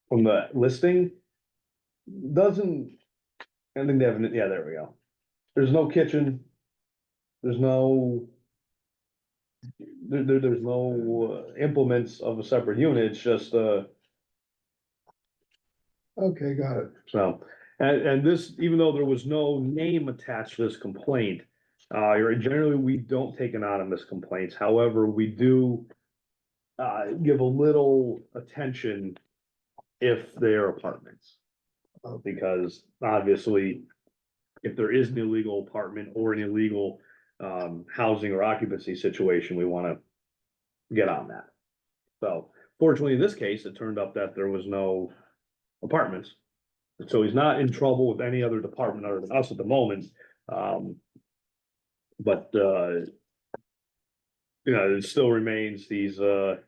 A: from the listing, doesn't, I think they have, yeah, there we go. There's no kitchen. There's no. There's no implements of a separate unit, it's just,
B: okay, got it.
A: so. And this, even though there was no name attached to this complaint, generally, we don't take anonymous complaints, however, we do. Give a little attention if they're apartments. Because obviously, if there is an illegal apartment or an illegal housing or occupancy situation, we wanna get on that. So fortunately, in this case, it turned up that there was no apartments. So he's not in trouble with any other department other than us at the moment. But it still remains, he's gotta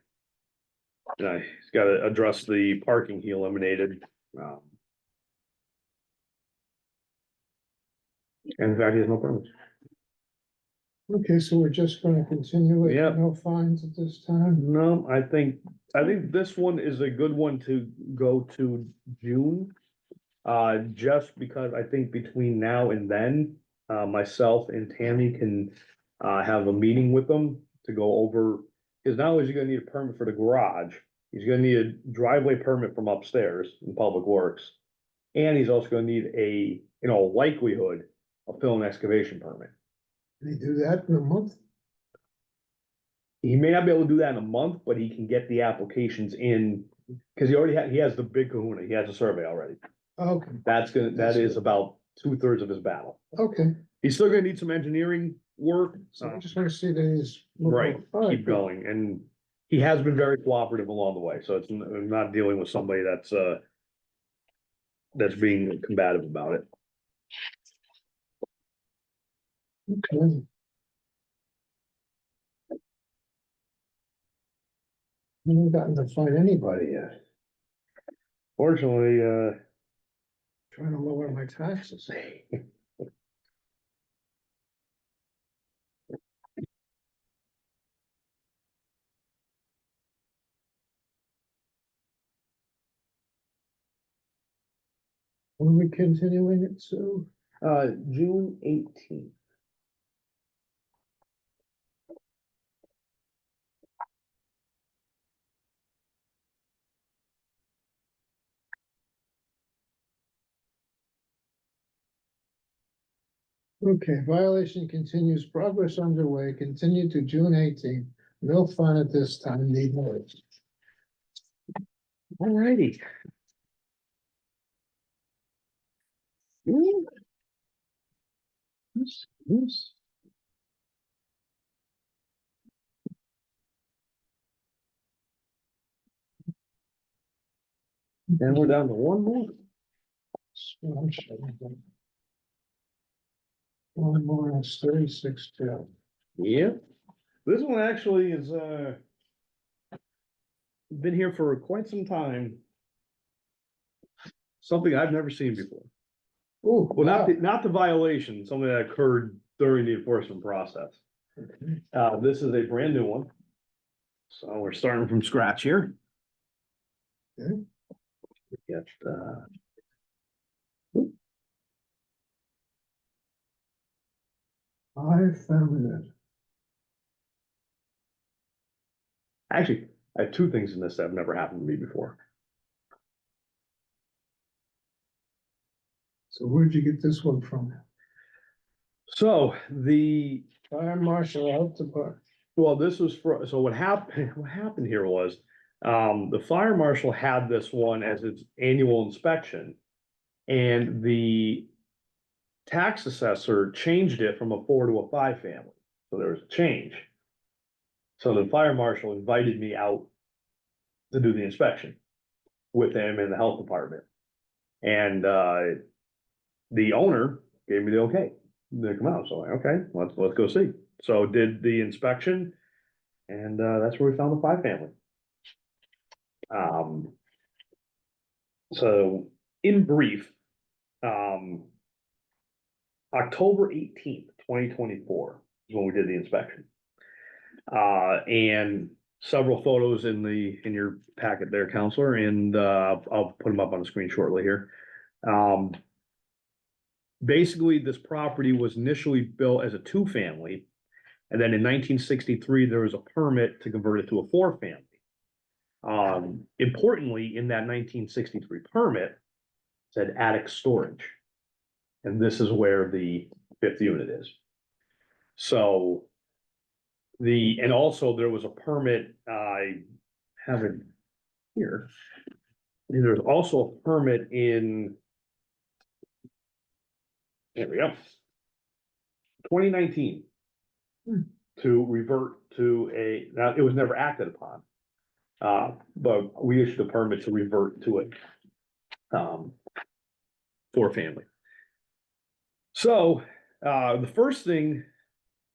A: address the parking he eliminated. And in fact, he has no permits.
B: Okay, so we're just gonna continue it,
A: Yep.
B: no fines at this time?
A: No, I think this one is a good one to go to June. Just because I think between now and then, myself and Tammy can, have a meeting with them to go over. Cause not only is he gonna need a permit for the garage, he's gonna need a driveway permit from upstairs in Public Works. And he's also gonna need likelihood, a fill and excavation permit.
B: Can he do that in a month?
A: He may not be able to do that in a month, but he can get the applications in, cause he has the big kahuna, he has a survey already.
B: Okay,
A: That is about 2/3 of his battle.
B: okay,
A: He's still gonna need some engineering work,
B: so I just wanna see that he's. moving
A: right,
B: on. All right,
A: keep
B: good.
A: going, and he has been very cooperative along the way, so it's not dealing with somebody that's being combative about it.
B: Okay. I haven't gotten to find anybody yet,
A: Fortunately,
B: trying to lower my taxes. When are we continuing it to?
A: June 18th.
B: Okay, violation continues, progress underway, continue to June 18th. No fine at this time, need more.
A: Alrighty. Yes. And we're down to one more.
B: One more, it's 36 two.
A: Yep. This one actually is, been here for quite some time. Something I've never seen before.
B: Oh,
A: Well,
B: wow,
A: not the violation, something that occurred during the enforcement process. This is a brand new one. So we're starting from scratch here.
B: Okay.
A: Get,
B: I found it.
A: actually, I have two things in this that have never happened to me before.
B: So where'd you get this one from?
A: So the,
B: Fire Marshal Health Department.
A: well, this was for, so what happened here was, the fire marshal had this one as its annual inspection. And the tax assessor changed it from a 4 to a 5 family. So there was a change. So the fire marshal invited me out to do the inspection with him in the health department. And, the owner gave me the okay to come out. So, okay, let's go see. So did the inspection, and, that's where we found the 5 family. So in brief, October 18th, 2024 is when we did the inspection. And several photos in your packet there, Counselor, and, I'll put them up on the screen shortly here. Basically, this property was initially built as a 2-family, and then in 1963, there was a permit to convert it to a 4-family. Importantly, in that 1963 permit, said attic storage. And this is where the 5th unit is. So and also there was a permit, I have it here. There's also a permit in, there we go, 2019 to revert to now it was never acted upon. But we issued a permit to revert to it. 4-family. So, the first thing,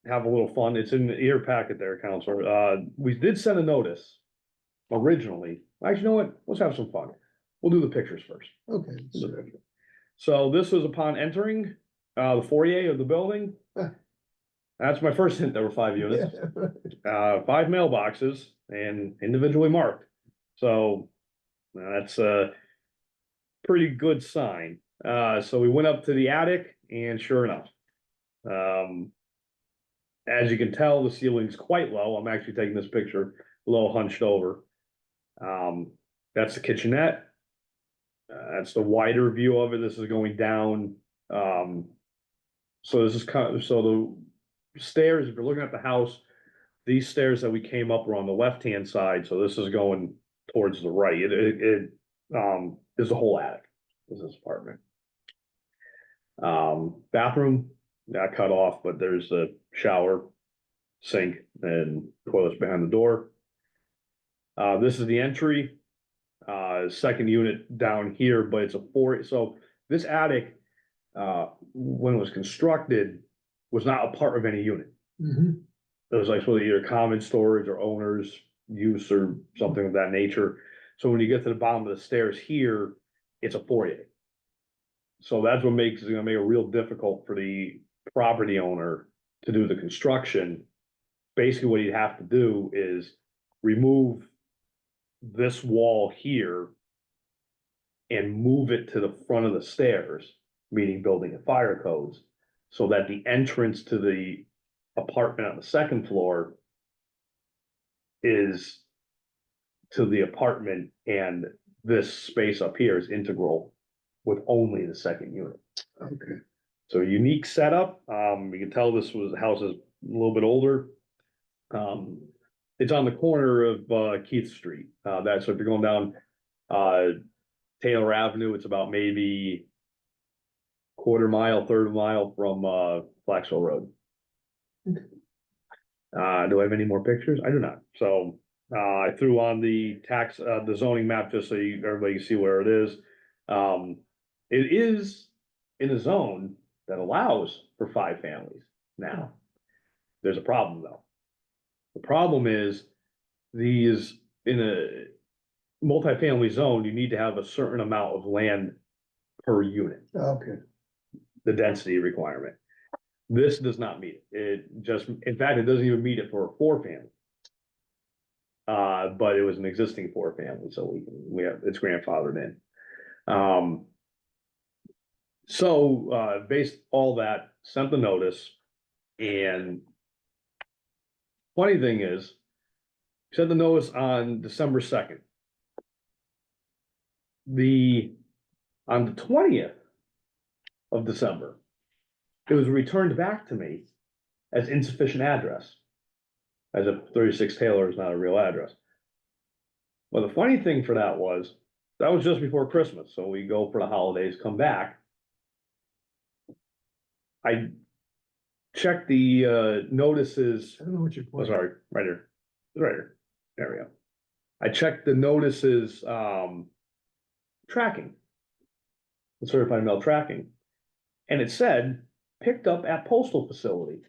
A: have a little fun, it's in your packet there, Counselor. We did send a notice originally. Actually, you know what? Let's have some fun. We'll do the pictures first.
B: Okay.
A: So this was upon entering, the foyer of the building. That's my first hint, there were 5 units. 5 mailboxes and individually marked. So that's a pretty good sign. So we went up to the attic, and sure enough, as you can tell, the ceiling's quite low. I'm actually taking this picture a little hunched over. That's the kitchenette. That's the wider view of it. This is going down. So this is so the stairs, if you're looking at the house, these stairs that we came up were on the left-hand side. So this is going towards the right. It is the whole attic. This is apartment. Bathroom got cut off, but there's a shower, sink, and toilets behind the door. This is the entry, 2nd unit down here, but it's a 4. So this attic, when it was constructed, was not a part of any unit.
B: Mhm.
A: It was like sort of either common storage or owner's use or something of that nature. So when you get to the bottom of the stairs here, it's a foyer. So that's what makes it gonna make it real difficult for the property owner to do the construction. Basically, what you'd have to do is remove this wall here and move it to the front of the stairs, meaning building and fire codes, so that the entrance to the apartment on the 2nd floor is to the apartment, and this space up here is integral with only the 2nd unit.
B: Okay.
A: So unique setup. You can tell this house is a little bit older. It's on the corner of Keith Street. So if you're going down Taylor Avenue, it's about maybe 1/4 mile, 1/3 mile from Blacksville Road. Do I have any more pictures? I do not. So I threw on the the zoning map just so everybody can see where it is. It is in a zone that allows for 5 families now. There's a problem though. The problem is these, in a multifamily zone, you need to have a certain amount of land per unit,
B: Okay.
A: the density requirement. This does not meet it. It just, in fact, it doesn't even meet it for a four family. But it was an existing four family, so we have, it's grandfathered in. So, based all that, sent the notice, and funny thing is, sent the notice on December 2nd. On the 20th of December, it was returned back to me as insufficient address. As if 36 Taylor is not a real address. Well, the funny thing for that was just before Christmas, so we go for the holidays, come back. I checked the notices.
B: I don't know what you're.
A: Oh, sorry, right here. Right here. There we go. I checked the notices, tracking. The certified mail tracking. And it said, picked up at postal facility.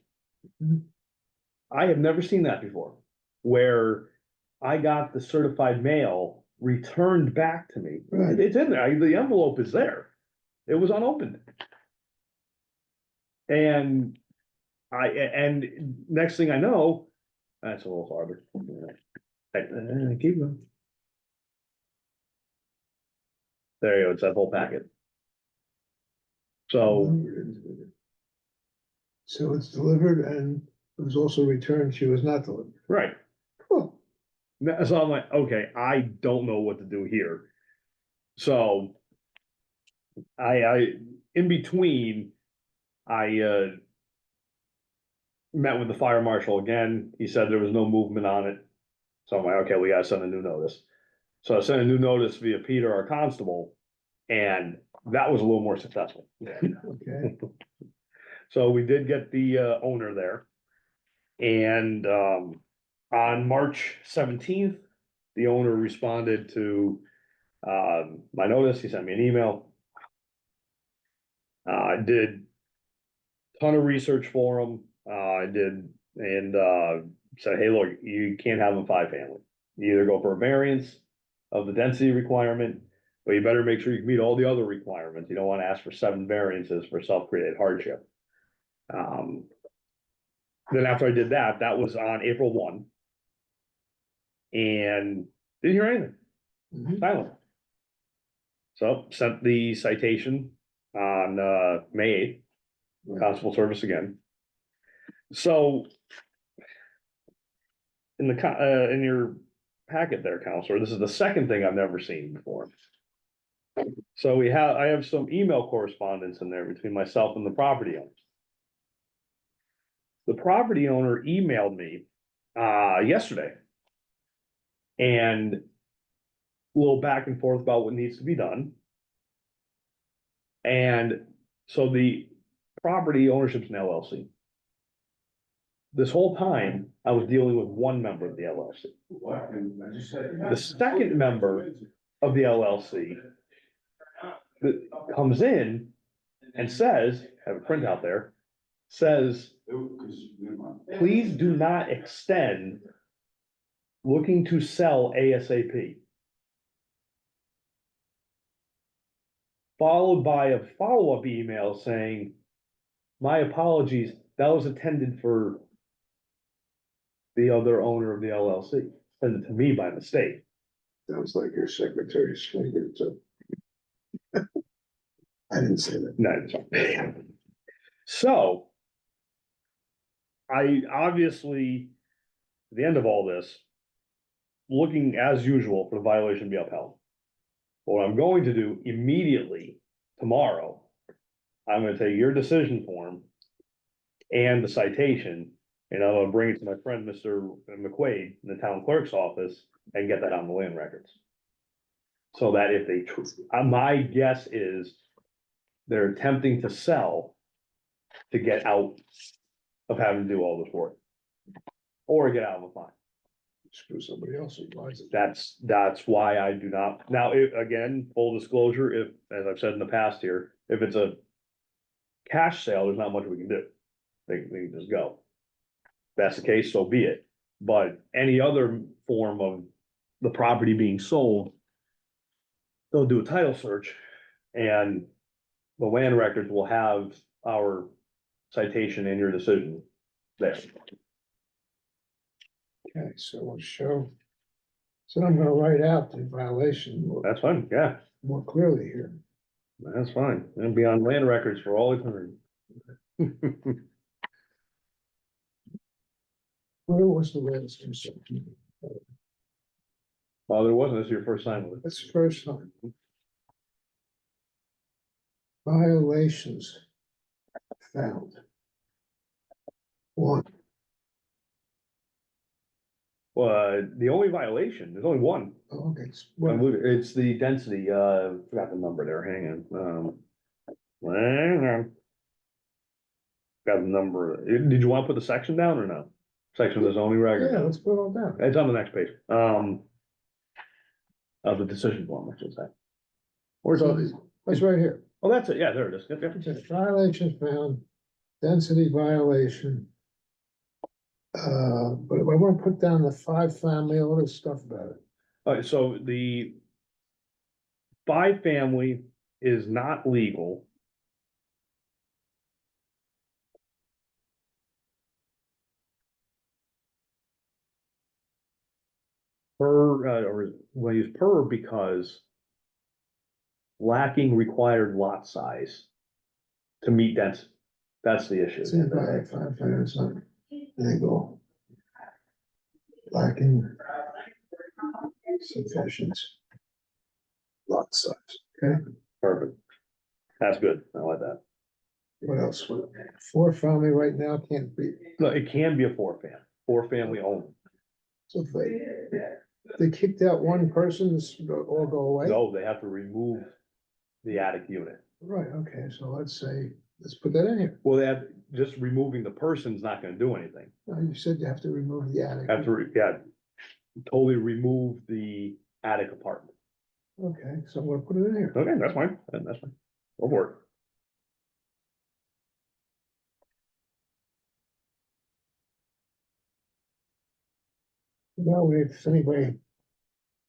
B: Mhm.
A: I have never seen that before, where I got the certified mail returned back to me.
B: Right.
A: It's in there, the envelope is there. It was unopened. And next thing I know, that's a little farther. Keep going. There you go, it's that whole packet. So,
B: So it's delivered and it was also returned, she was not delivered.
A: right,
B: Cool.
A: so I'm like, okay, I don't know what to do here. So. In between, I met with the fire marshal again. He said there was no movement on it. So I'm like, okay, we gotta send a new notice. So I sent a new notice via Peter, our constable, and that was a little more successful.
B: Okay,
A: So we did get the owner there. And on March 17th, the owner responded to my notice. He sent me an email. I did ton of research for him. I did, and said, hey, look, you can't have a five family. You either go for a variance of the density requirement, but you better make sure you meet all the other requirements. You don't want to ask for 7 variances for self-created hardship. Then after I did that, that was on April 1. And didn't hear anything,
B: Mhm.
A: silent. So sent the citation on May 8th, constable service again. So in your packet there, counselor, this is the second thing I've never seen before. So I have some email correspondence in there between myself and the property owners. The property owner emailed me yesterday. And a little back and forth about what needs to be done. And so the property ownership's an LLC. This whole time, I was dealing with one member of the LLC. The second member of the LLC that comes in and says, have a printout there, says, please do not extend, looking to sell ASAP. Followed by a follow-up email saying, my apologies, that was intended for the other owner of the LLC, sent it to me by mistake.
B: Sounds like your secretary's finger, so. I didn't say that.
A: No, it's fine. So I obviously, at the end of all this, looking as usual for the violation to be upheld. What I'm going to do immediately tomorrow, I'm gonna take your decision form and the citation, and I'm gonna bring it to my friend, Mr. McQuaid, in the town clerk's office, and get that on the land records. So that if they, my guess is they're attempting to sell to get out of having to do all this work. Or get out of a fine.
B: Screw somebody else who buys it.
A: That's why I do not, now, again, full disclosure, if, as I've said in the past here, if it's a cash sale, there's not much we can do. They can just go. If that's the case, so be it. But any other form of the property being sold, they'll do a title search and the land records will have our citation in your decision there.
B: Okay, so we'll show. So I'm gonna write out the violation
A: That's fine, yeah,
B: more clearly here.
A: that's fine. It'll be on land records for all eternity.
B: Where was the latest concern?
A: Well, there wasn't, this is your first time with it.
B: That's the first time. Violations found. One,
A: Well, the only violation, there's only one.
B: okay, well,
A: It's the density, forgot the number there, hang on, hang on. Got the number, did you wanna put the section down or no? Section of the zoning reg or
B: yeah,
A: no?
B: let's put it all down.
A: It's on the next page, of the decision form, I should say. Where's all these?
B: It's right here.
A: Oh, that's it, yeah, there it is. Yep, yep.
B: Okay, violation found, density violation. But I want to put down the 5-family, all this stuff about it.
A: Alright, so the 5-family is not legal. Per, or we use per because lacking required lot size to meet density. That's the issue.
B: It's in 5-family, it's not legal. Lacking sufficient lot size, okay?
A: Perfect. That's good. I like that.
B: What else? 4-family right now can't be,
A: No, it can be a 4-family only.
B: so if they kicked out one person, this will all go away?
A: No, they have to remove the attic unit.
B: Right, okay, so let's say, let's put that in here.
A: Well, they have, just removing the person's not gonna do anything.
B: Now, you said you have to remove the attic.
A: Have to, yeah, totally remove the attic apartment.
B: Okay, so we'll put it in here.
A: Okay, that's fine. That's fine. Go for it.
B: Now, if anybody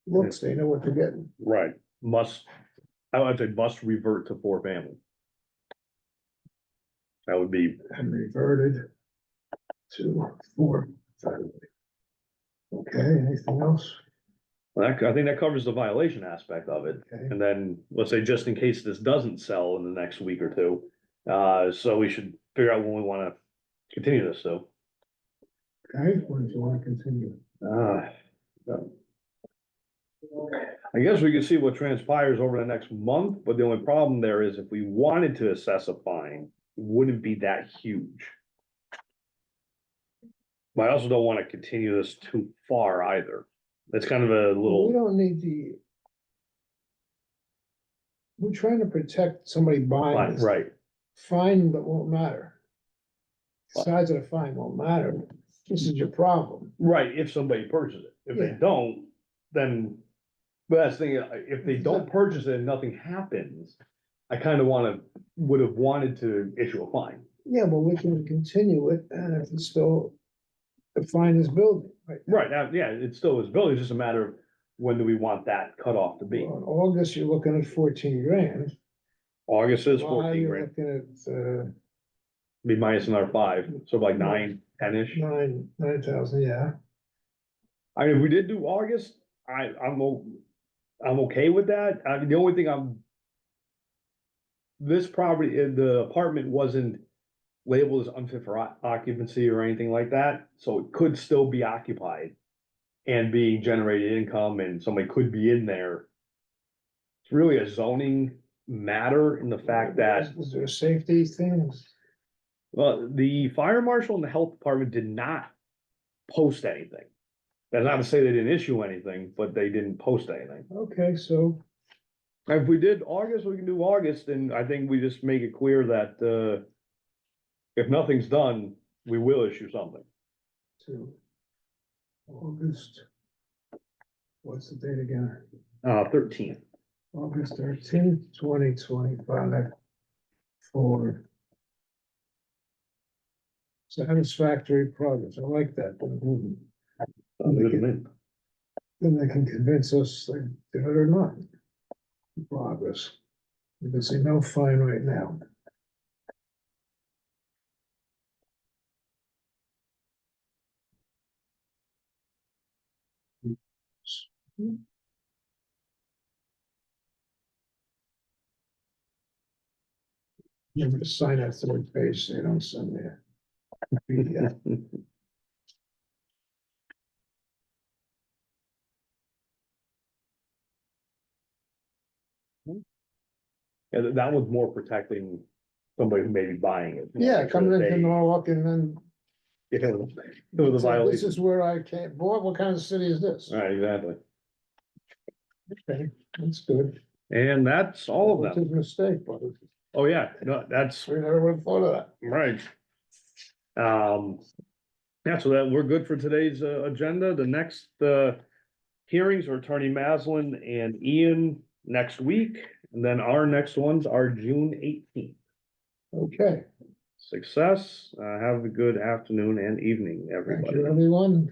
B: looks, they know what they're getting.
A: Right, must, I would say must revert to 4-family. That would be,
B: And reverted to 4-family. Okay, anything else?
A: I think that covers the violation aspect of it.
B: Okay,
A: And then, let's say, just in case this doesn't sell in the next week or two, so we should figure out when we wanna continue this, so.
B: okay, when do you want to continue?
A: Yeah. I guess we can see what transpires over the next month, but the only problem there is if we wanted to assess a fine, it wouldn't be that huge. But I also don't wanna continue this too far either. It's kind of a
B: We
A: little,
B: don't need we're trying to protect somebody buying this.
A: right,
B: Fine, but won't matter. Size of the fine won't matter. This is your problem.
A: right, if somebody purchases it. If they
B: Yeah.
A: don't, then, but that's the thing, if they don't purchase it and nothing happens, I kinda would have wanted to issue a fine.
B: Yeah, well, we can continue it, and if it's still, the fine is building, right?
A: Right, now, yeah, it still is building, it's just a matter of when do we want that cutoff to be?
B: Well, in August, you're looking at 14 grand.
A: August is
B: July,
A: 14
B: you're
A: grand,
B: looking at,
A: be minus another 5, so like 9, 10-ish.
B: 9,000, yeah.
A: I mean, if we did do August, I'm okay with that, I mean, the only thing this property, the apartment wasn't labeled as unfit for occupancy or anything like that, so it could still be occupied and being generated income, and somebody could be in there. It's really a zoning matter in the fact that,
B: Is there a safety thing?
A: well, the fire marshal and the health department did not post anything. That's not to say they didn't issue anything, but they didn't post anything.
B: Okay, so,
A: If we did August, we can do August, and I think we just make it clear that, if nothing's done, we will issue something.
B: to August. What's the date again?
A: 13th.
B: August 13th, 2025. For satisfactory progress. I like that.
A: Sounds good to me.
B: Then they can convince us they did it or not. Progress. You can say no fine right now. Remember to sign that third page, so you don't send me a PDF.
A: Yeah, that was more protecting somebody who may be buying it.
B: Yeah,
A: Make sure
B: coming
A: that
B: into
A: they-
B: Norwalk and then.
A: It was a
B: This
A: violation.
B: is where I came, boy, what kind of city is this?
A: Right, exactly.
B: Okay, that's good.
A: And that's all of
B: It's
A: them.
B: his mistake, but
A: Oh, yeah, no, that's
B: we never would have thought of that.
A: right. Yeah, so that we're good for today's agenda. The next hearings are Attorney Maslin and Ian next week. And then our next ones are June 18th.
B: Okay,
A: Success. Have a good afternoon and evening,
B: thank
A: everybody.
B: you, everyone.